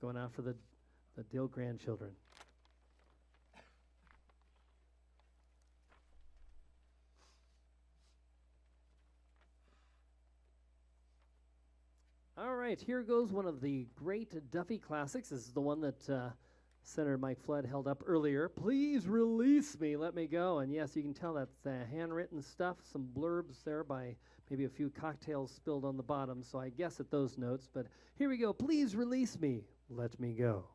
S5: Going out for the Dill grandchildren. All right, here goes one of the great Duffy classics. This is the one that Senator Mike Flood held up earlier. Please release me, let me go. And yes, you can tell that's handwritten stuff, some blurbs there by maybe a few cocktails spilled on the bottom, so I guess at those notes. But here we go. Please release me, let me go.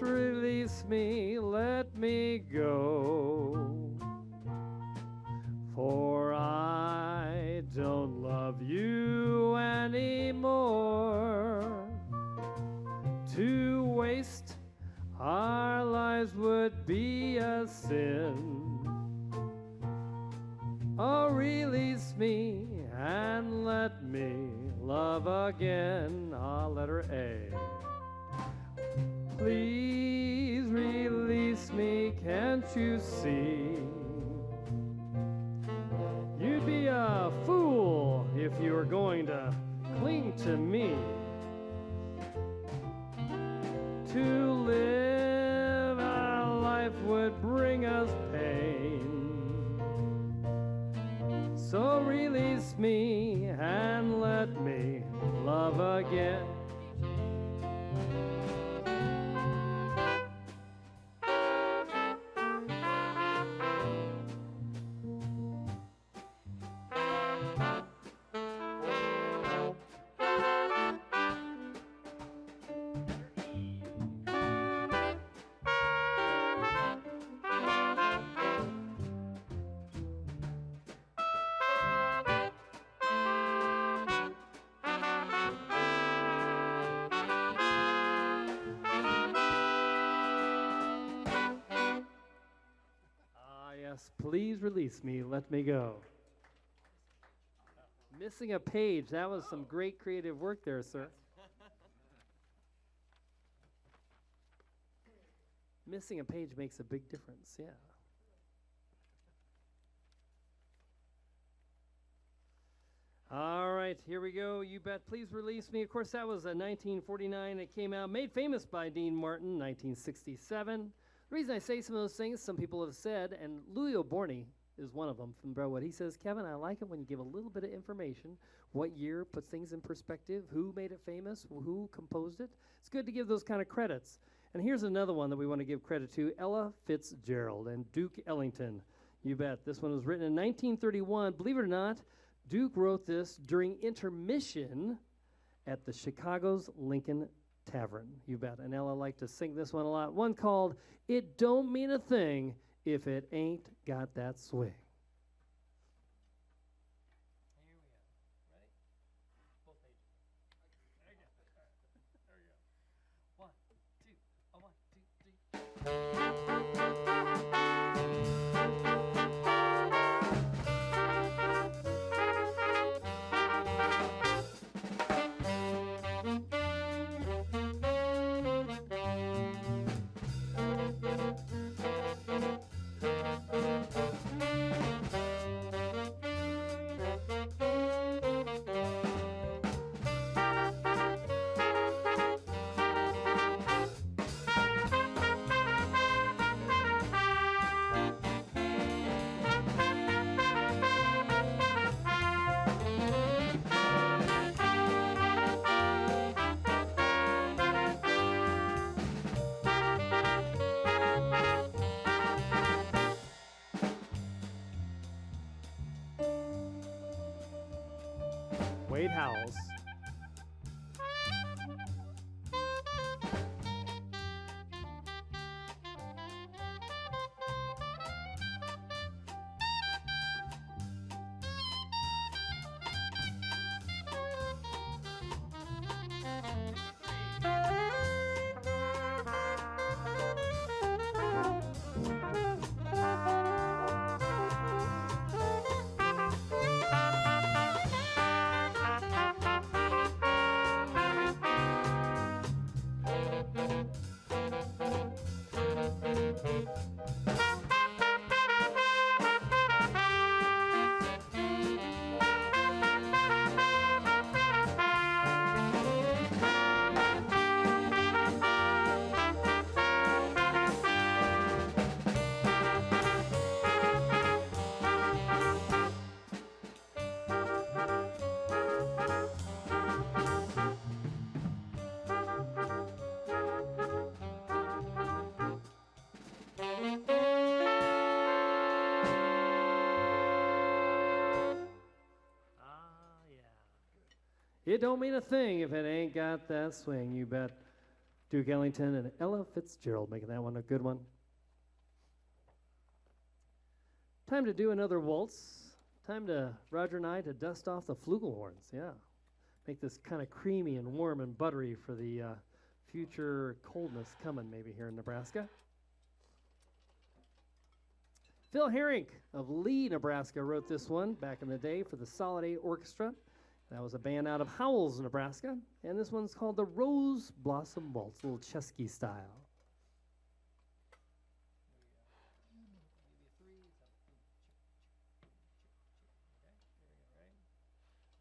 S5: Release me, let me go, for I don't love you anymore. To waste our lives would be a sin. Oh, release me and let me love again. Letter A. Please release me, can't you see? You'd be a fool if you were going to cling to me. To live a life would bring us pain. So release me and let me love again. Please release me, let me go. Missing a page. That was some great creative work there, sir. Missing a page makes a big difference, yeah. All right, here we go. You bet. Please release me. Of course, that was a 1949. It came out, made famous by Dean Martin, 1967. The reason I say some of those things, some people have said, and Louis O'Borney is one of them from Brentwood. He says, Kevin, I like it when you give a little bit of information, what year, puts things in perspective, who made it famous, who composed it. It's good to give those kind of credits. And here's another one that we want to give credit to, Ella Fitzgerald and Duke Ellington. You bet. This one was written in 1931. Believe it or not, Duke wrote this during intermission at the Chicago's Lincoln Tavern. You bet. And Ella liked to sing this one a lot. One called It Don't Mean a Thing If It Ain't Got That Swing.
S6: Here we go. Ready? Both pages. There you go. There you go. 1, 2, 1, 2, 3.
S5: Wade Howells. It don't mean a thing if it ain't got that swing, you bet. Duke Ellington and Ella Fitzgerald making that one a good one. Time to do another waltz. Time to, Roger and I, to dust off the flugelhorns, yeah. Make this kind of creamy and warm and buttery for the future coldness coming maybe here in Nebraska. Phil Herink of Lee, Nebraska wrote this one back in the day for the Solid 8 Orchestra. That was a band out of Howells, Nebraska. And this one's called the Rose Blossom Waltz, a little Chesky style.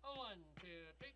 S6: One, two, three.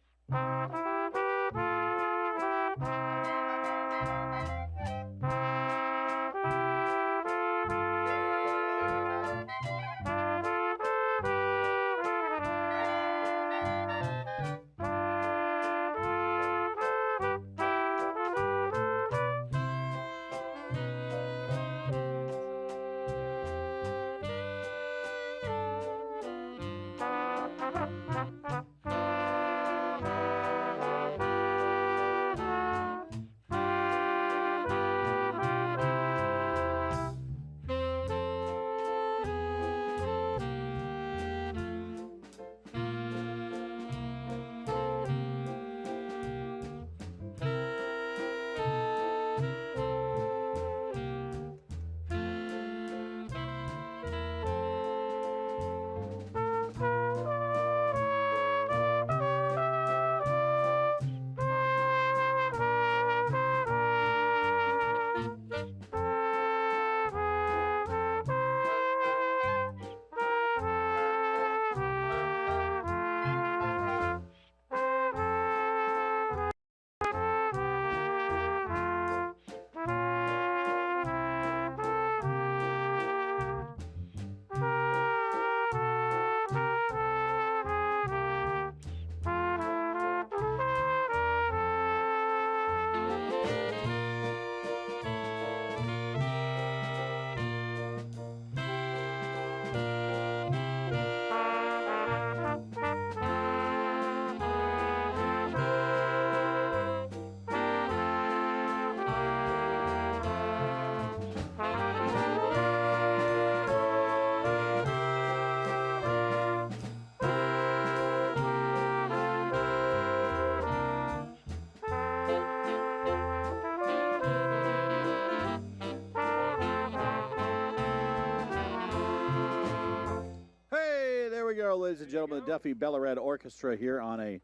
S2: Ladies and gentlemen, the Duffy Belorad Orchestra here on a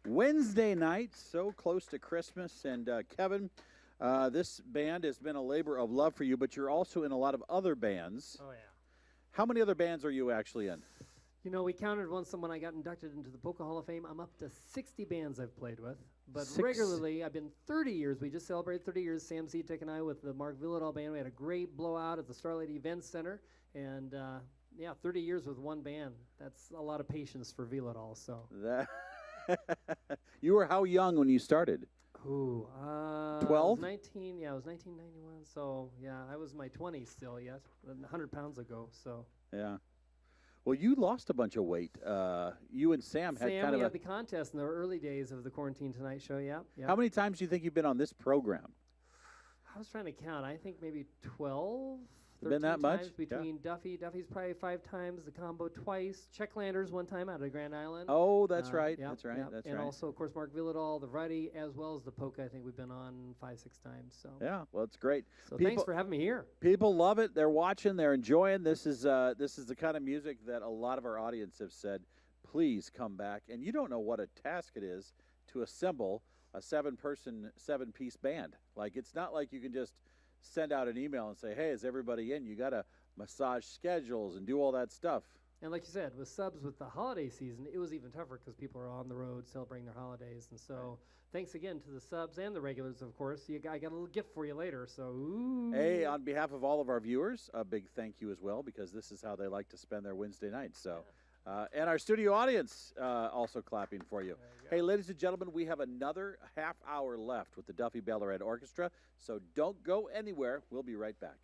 S2: Wednesday night, so close to Christmas. And Kevin, this band has been a labor of love for you, but you're also in a lot of other bands.
S3: Oh, yeah.
S2: How many other bands are you actually in?
S3: You know, we counted once when I got inducted into the Polka Hall of Fame. I'm up to 60 bands I've played with. But regularly, I've been 30 years. We just celebrated 30 years, Sam Zetek and I, with the Mark Villadal Band. We had a great blowout at the Starlight Event Center. And, yeah, 30 years with one band. That's a lot of patience for Villadal, so.
S2: That you were how young when you started?
S3: Ooh,
S2: 12?
S3: 19, yeah, it was 1991. So, yeah, I was my 20s still yet, 100 pounds ago, so.
S2: Yeah. Well, you lost a bunch of weight. You and Sam had
S3: Sam,
S2: kind
S3: we
S2: of
S3: had the contest in the early days of the Quarantine Tonight show. Yeah.
S2: How many times do you think you've been on this program?
S3: I was trying to count. I think maybe 12,
S2: Been
S3: 13
S2: that much?
S3: times
S2: Yeah.
S3: between Duffy. Duffy's probably 5 times. The combo twice. Checklanders one time out of Grand Island.
S2: Oh, that's right.
S3: Yep,
S2: That's right.
S3: yep.
S2: That's
S3: and
S2: right.
S3: also, of course, Mark Villadal, the variety, as well as the polka. I think we've been on 5, 6 times. So
S2: Yeah, well, it's great.
S3: So thanks for having me here.
S2: People love it. They're watching. They're enjoying. This is the kind of music that a lot of our audience have said, please come back. And you don't know what a task it is to assemble a 7-person, 7-piece band. Like, it's not like you can just send out an email and say, hey, is everybody in? You got to massage schedules and do all that stuff.
S3: And like you said, with subs with the holiday season, it was even tougher because people are on the road celebrating their holidays. And so thanks again to the subs and the regulars, of course. I got a little gift for you later. So, ooh.
S2: Hey, on behalf of all of our viewers, a big thank you as well, because this is how they like to spend their Wednesday nights. So, and our studio audience also clapping for you. Hey, ladies and gentlemen, we have another half hour left with the Duffy Belorad Orchestra. So don't go anywhere. We'll be right back.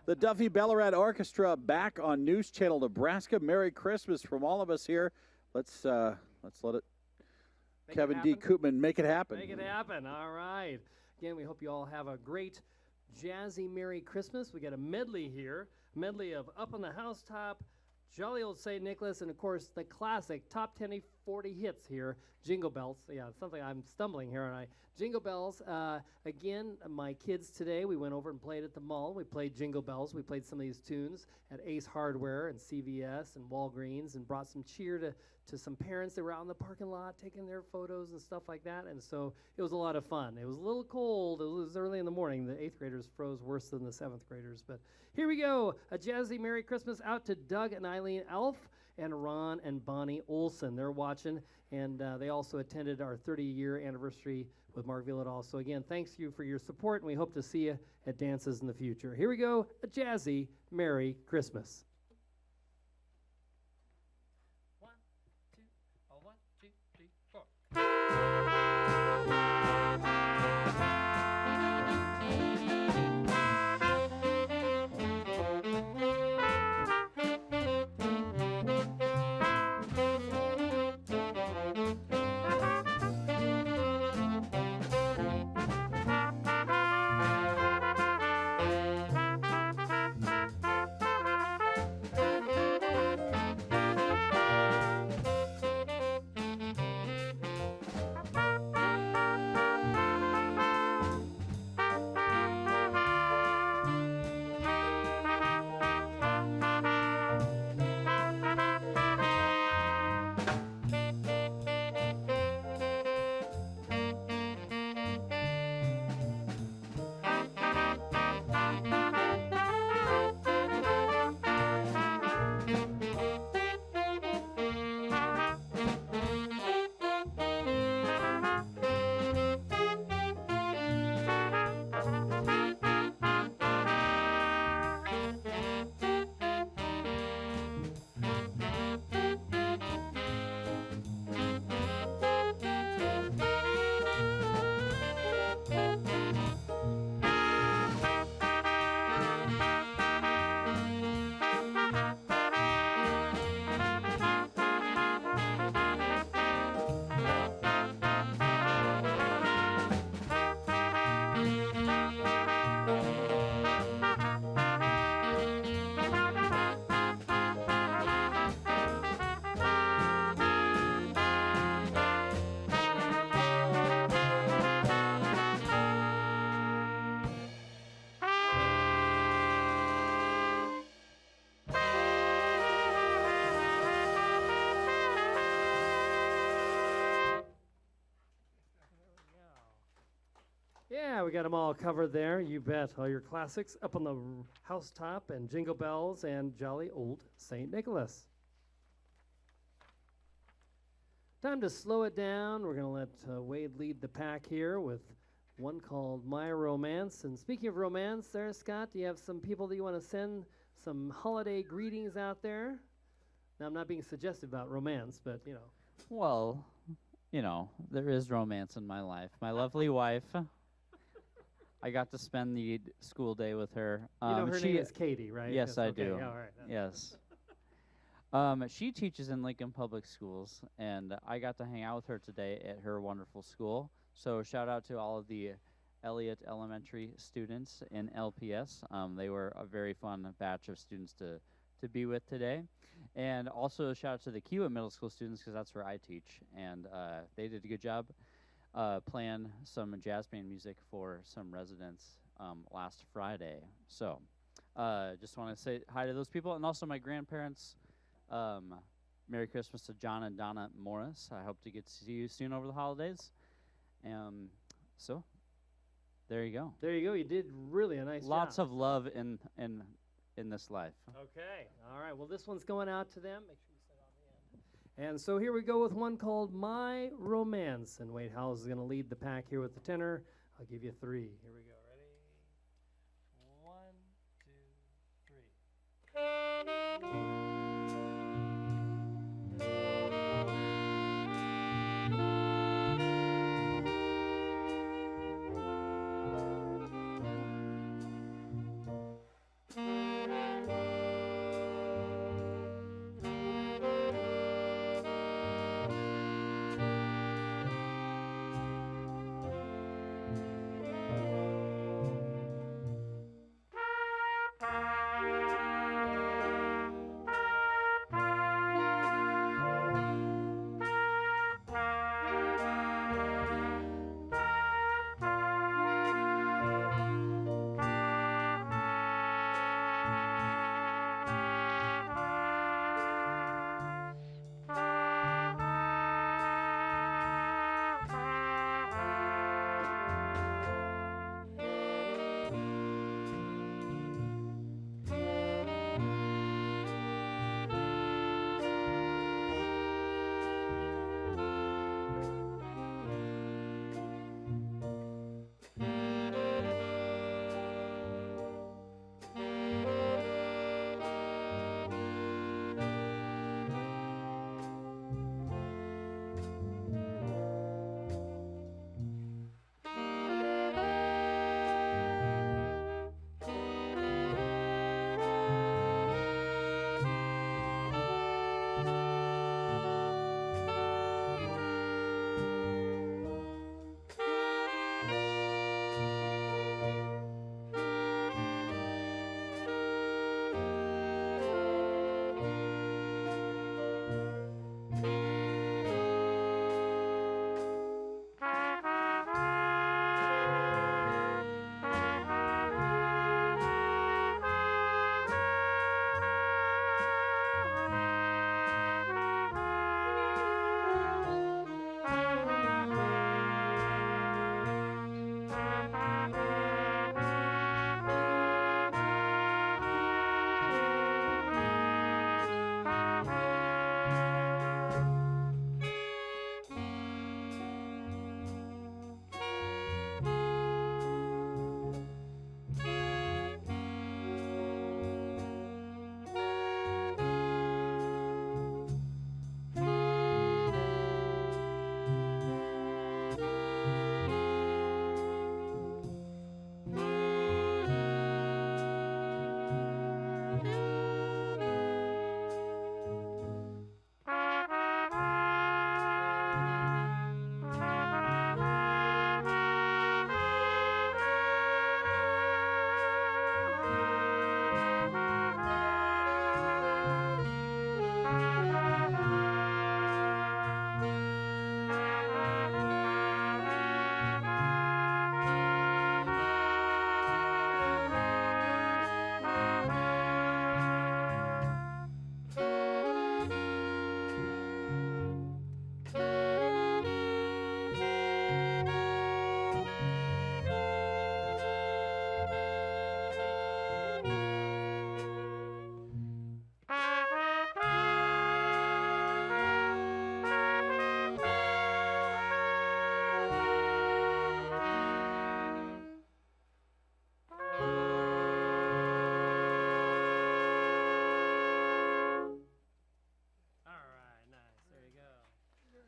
S2: The Duffy Belorad Orchestra back on News Channel Nebraska. Merry Christmas from all of us here. Let's let it Kevin D. Koopman make it happen.
S3: Make it happen. All right. Again, we hope you all have a great jazzy Merry Christmas. We got a medley here, medley of Up on the Housetop, Jolly Old St. Nicholas, and of course the classic top 10 40 hits here, Jingle Bells. Yeah, it's something I'm stumbling here, aren't I? Jingle Bells. Again, my kids today, we went over and played at the mall. We played Jingle Bells. We played some of these tunes at Ace Hardware and CVS and Walgreens and brought some cheer to some parents that were out in the parking lot taking their photos and stuff like that. And so it was a lot of fun. It was a little cold. It was early in the morning. The 8th graders froze worse than the 7th graders. But here we go. A jazzy Merry Christmas out to Doug and Eileen Elf and Ron and Bonnie Olson. They're watching, and they also attended our 30-year anniversary with Mark Villadal. So again, thanks you for your support, and we hope to see you at dances in the future. Here we go, a jazzy Merry Christmas.
S6: 1, 2, 1, 2, 3, 4.
S3: Yeah, we got them all covered there. You bet. All your classics up on the housetop and Jingle Bells and Jolly Old St. Nicholas. Time to slow it down. We're going to let Wade lead the pack here with one called My Romance. And speaking of romance there, Scott, do you have some people that you want to send
S5: some holiday greetings out there. Now, I'm not being suggestive about romance, but, you know.
S4: Well, you know, there is romance in my life. My lovely wife. I got to spend the school day with her.
S5: You know her name is Katie, right?
S4: Yes, I do.
S5: Yeah, all right.
S4: Yes. She teaches in Lincoln Public Schools, and I got to hang out with her today at her wonderful school. So shout out to all of the Elliott Elementary students in LPS. They were a very fun batch of students to be with today. And also shout out to the Kiewit Middle School students, because that's where I teach. And they did a good job playing some jazz band music for some residents last Friday. So just want to say hi to those people. And also my grandparents. Merry Christmas to John and Donna Morris. I hope to get to see you soon over the holidays. So there you go.
S5: There you go. You did really a nice job.
S4: Lots of love in this life.
S5: Okay. All right. Well, this one's going out to them. Make sure you set on the end. And so here we go with one called My Romance. And Wade Howells is going to lead the pack here with the tenor. I'll give you 3. Here we go. Ready? 1, 2, 3.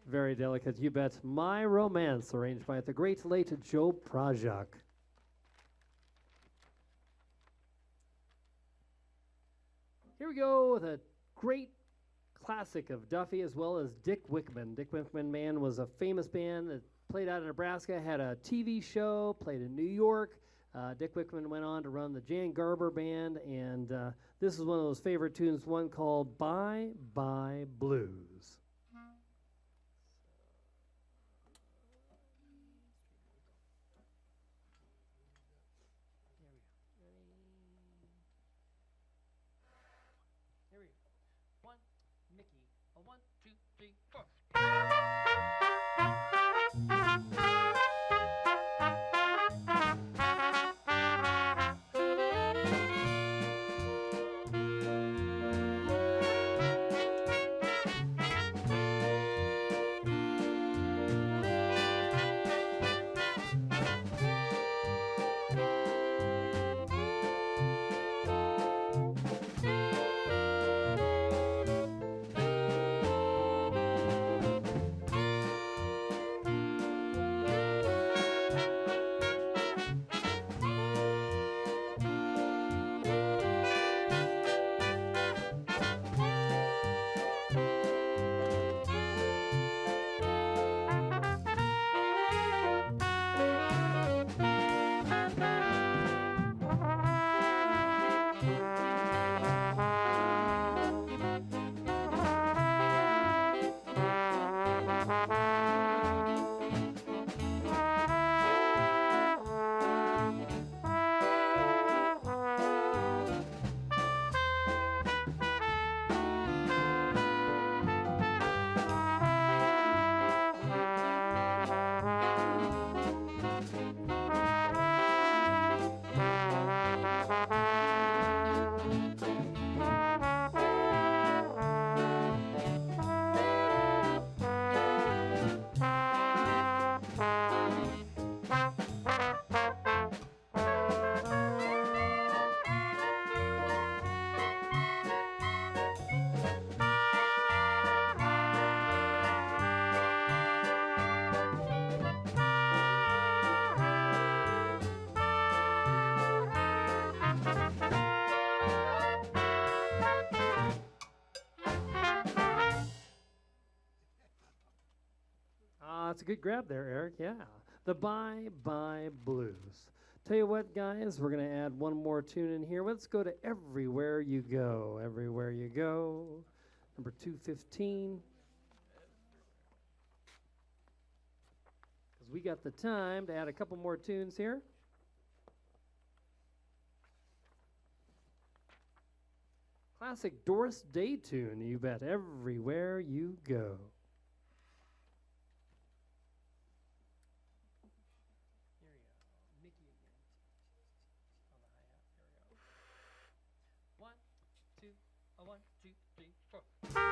S5: Very delicate, you bet. My Romance, arranged by the great late Joe Prajak. Here we go with a great classic of Duffy as well as Dick Wickman. Dick Wickman Band was a famous band that played out in Nebraska, had a TV show, played in New York. Dick Wickman went on to run the Jan Garber Band, and this is one of those favorite tunes, one called Bye Bye Blues.
S6: Here we go. One, Mickey. A 1, 2, 3, 4.
S5: That's a good grab there, Eric. Yeah. The Bye Bye Blues. Tell you what, guys, we're going to add one more tune in here. Let's go to Everywhere You Go. Everywhere You Go. Number 215. Because we got the time to add a couple more tunes here. Classic Doris Day tune, you bet. Everywhere You Go.
S6: Here we go. Mickey again. On the hi-hat. Here we go. 1, 2, a 1, 2, 3, 4. Slower.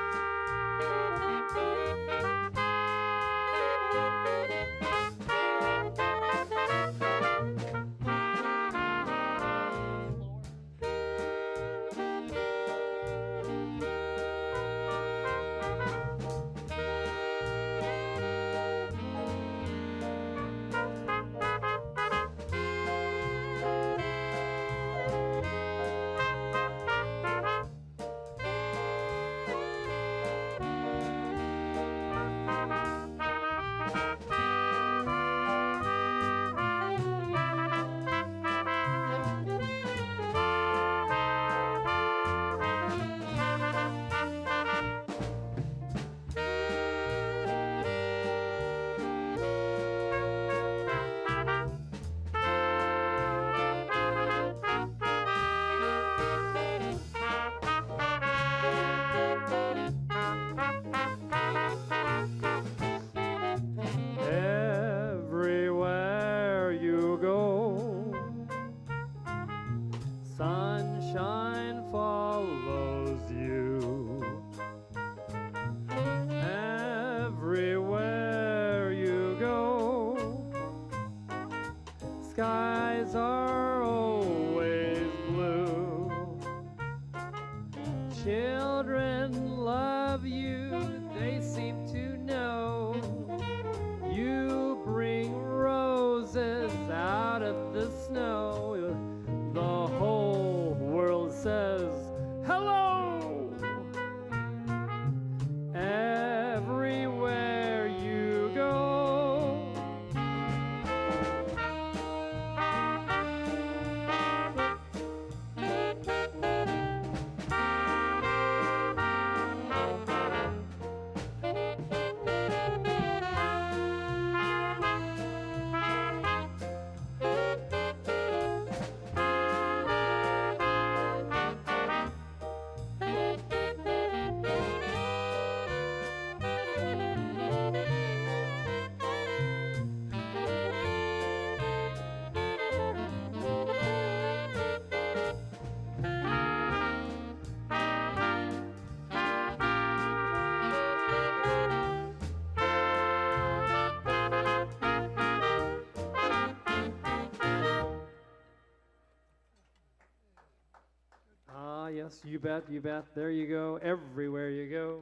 S5: yes, you bet, you bet. There you go, everywhere you go.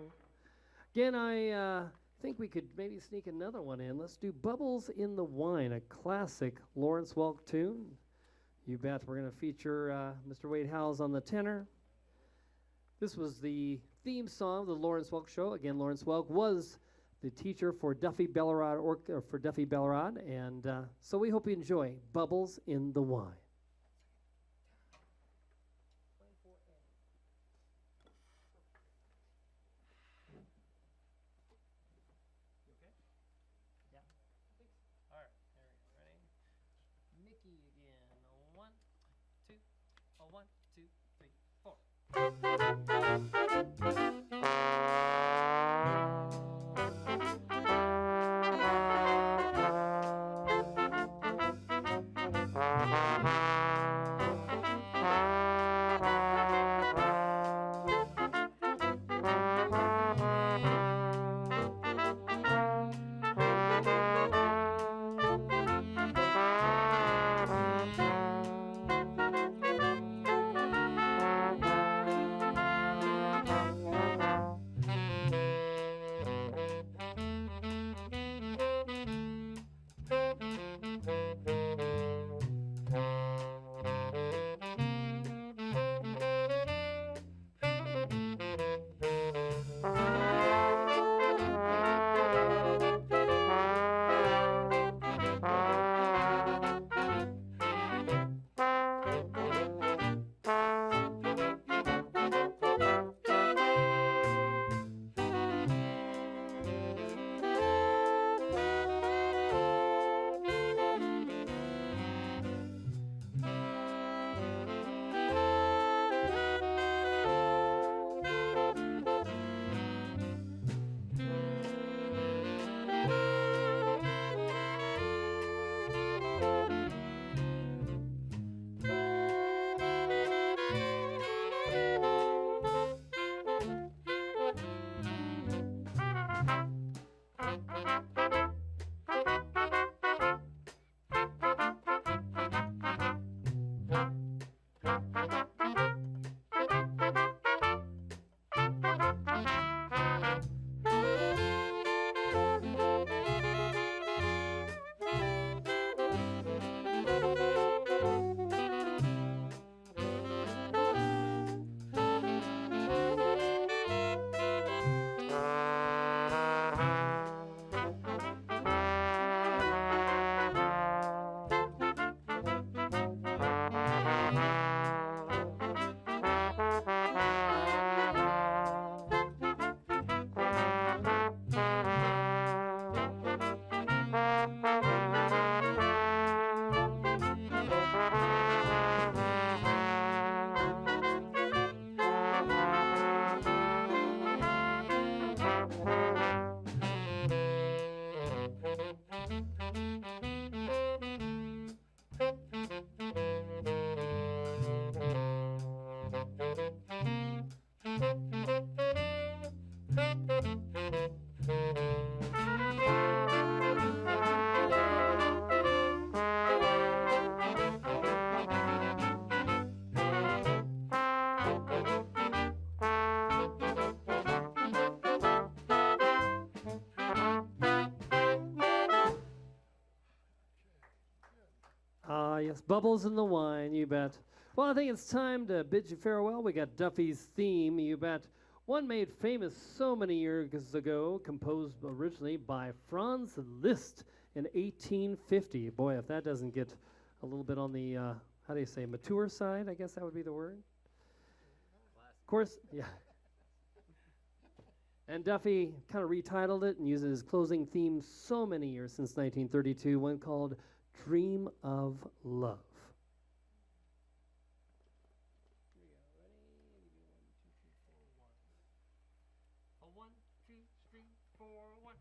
S5: Again, I think we could maybe sneak another one in. Let's do Bubbles in the Wine, a classic Lawrence Welk tune. You bet. We're going to feature Mr. Wade Howells on the tenor. This was the theme song of the Lawrence Welk Show. Again, Lawrence Welk was the teacher for Duffy Belorad, and so we hope you enjoy Bubbles in the Wine.
S6: Mickey again. 1, 2, 1, 2, 3,
S5: Yes, Bubbles in the Wine, you bet. Well, I think it's time to bid you farewell. We got Duffy's theme, you bet. One made famous so many years ago, composed originally by Franz Liszt in 1850. Boy, if that doesn't get a little bit on the, how do you say, mature side, I guess that would be the word. Of course, yeah. And Duffy kind of retitled it and used it as closing theme so many years since 1932, one called Dream of Love.
S6: Here we go. Ready? 1, 2, 3, 4, 1.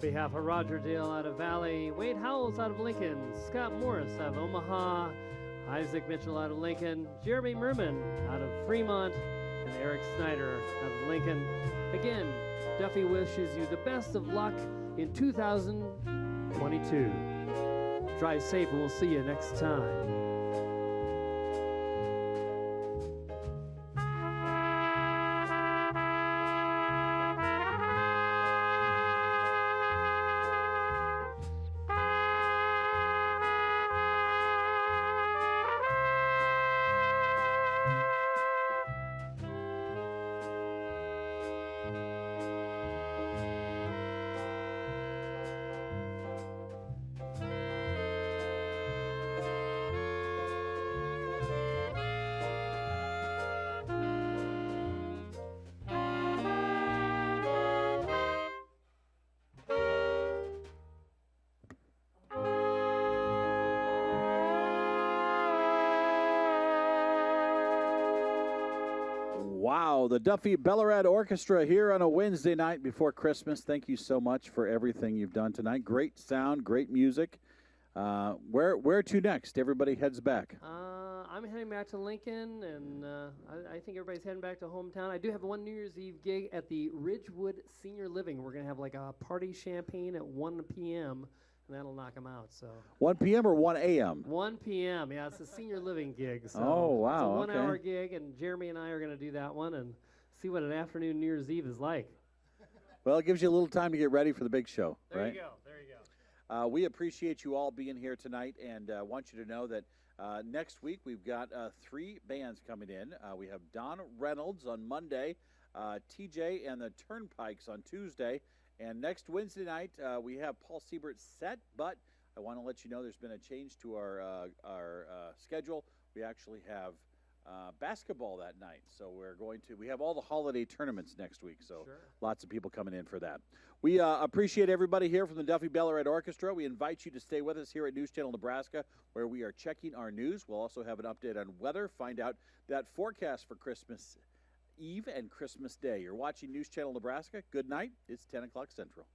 S5: behalf of Roger Dale out of Valley, Wade Howells out of Lincoln, Scott Morris out of Omaha, Isaac Mitchell out of Lincoln, Jeremy Merman out of Fremont, and Eric Snyder out of Lincoln. Again, Duffy wishes you the best of luck in 2022. Drive safe and we'll see you next time.
S2: Wow, the Duffy Belorad Orchestra here on a Wednesday night before Christmas. Thank you so much for everything you've done tonight. Great sound, great music. Where to next? Everybody heads back.
S5: I'm heading back to Lincoln, and I think everybody's heading back to hometown. I do have one New Year's Eve gig at the Ridgewood Senior Living. We're going to have like a party champagne at 1 p.m., and that'll knock them out. So
S2: 1 p.m. or 1 a.m.?
S5: 1 p.m. Yeah, it's a senior living gig. So
S2: oh, wow.
S5: It's a 1 hour gig, and Jeremy and I are going to do that one and see what an afternoon New Year's Eve is like.
S2: Well, it gives you a little time to get ready for the big show,
S5: There
S2: right?
S5: you go. There you go.
S2: We appreciate you all being here tonight, and want you to know that next week we've got 3 bands coming in. We have Don Reynolds on Monday, TJ and the Turnpikes on Tuesday, and next Wednesday night we have Paul Siebert's set, but I want to let you know there's been a change to our schedule. We actually have basketball that night, so we have all the holiday tournaments next week, so lots of people coming in for that. We appreciate everybody here from the Duffy Belorad Orchestra. We invite you to stay with us here at News Channel Nebraska, where we are checking our news. We'll also have an update on weather, find out that forecast for Christmas Eve and Christmas Day. You're watching News Channel Nebraska. Good night. It's 10 o'clock Central.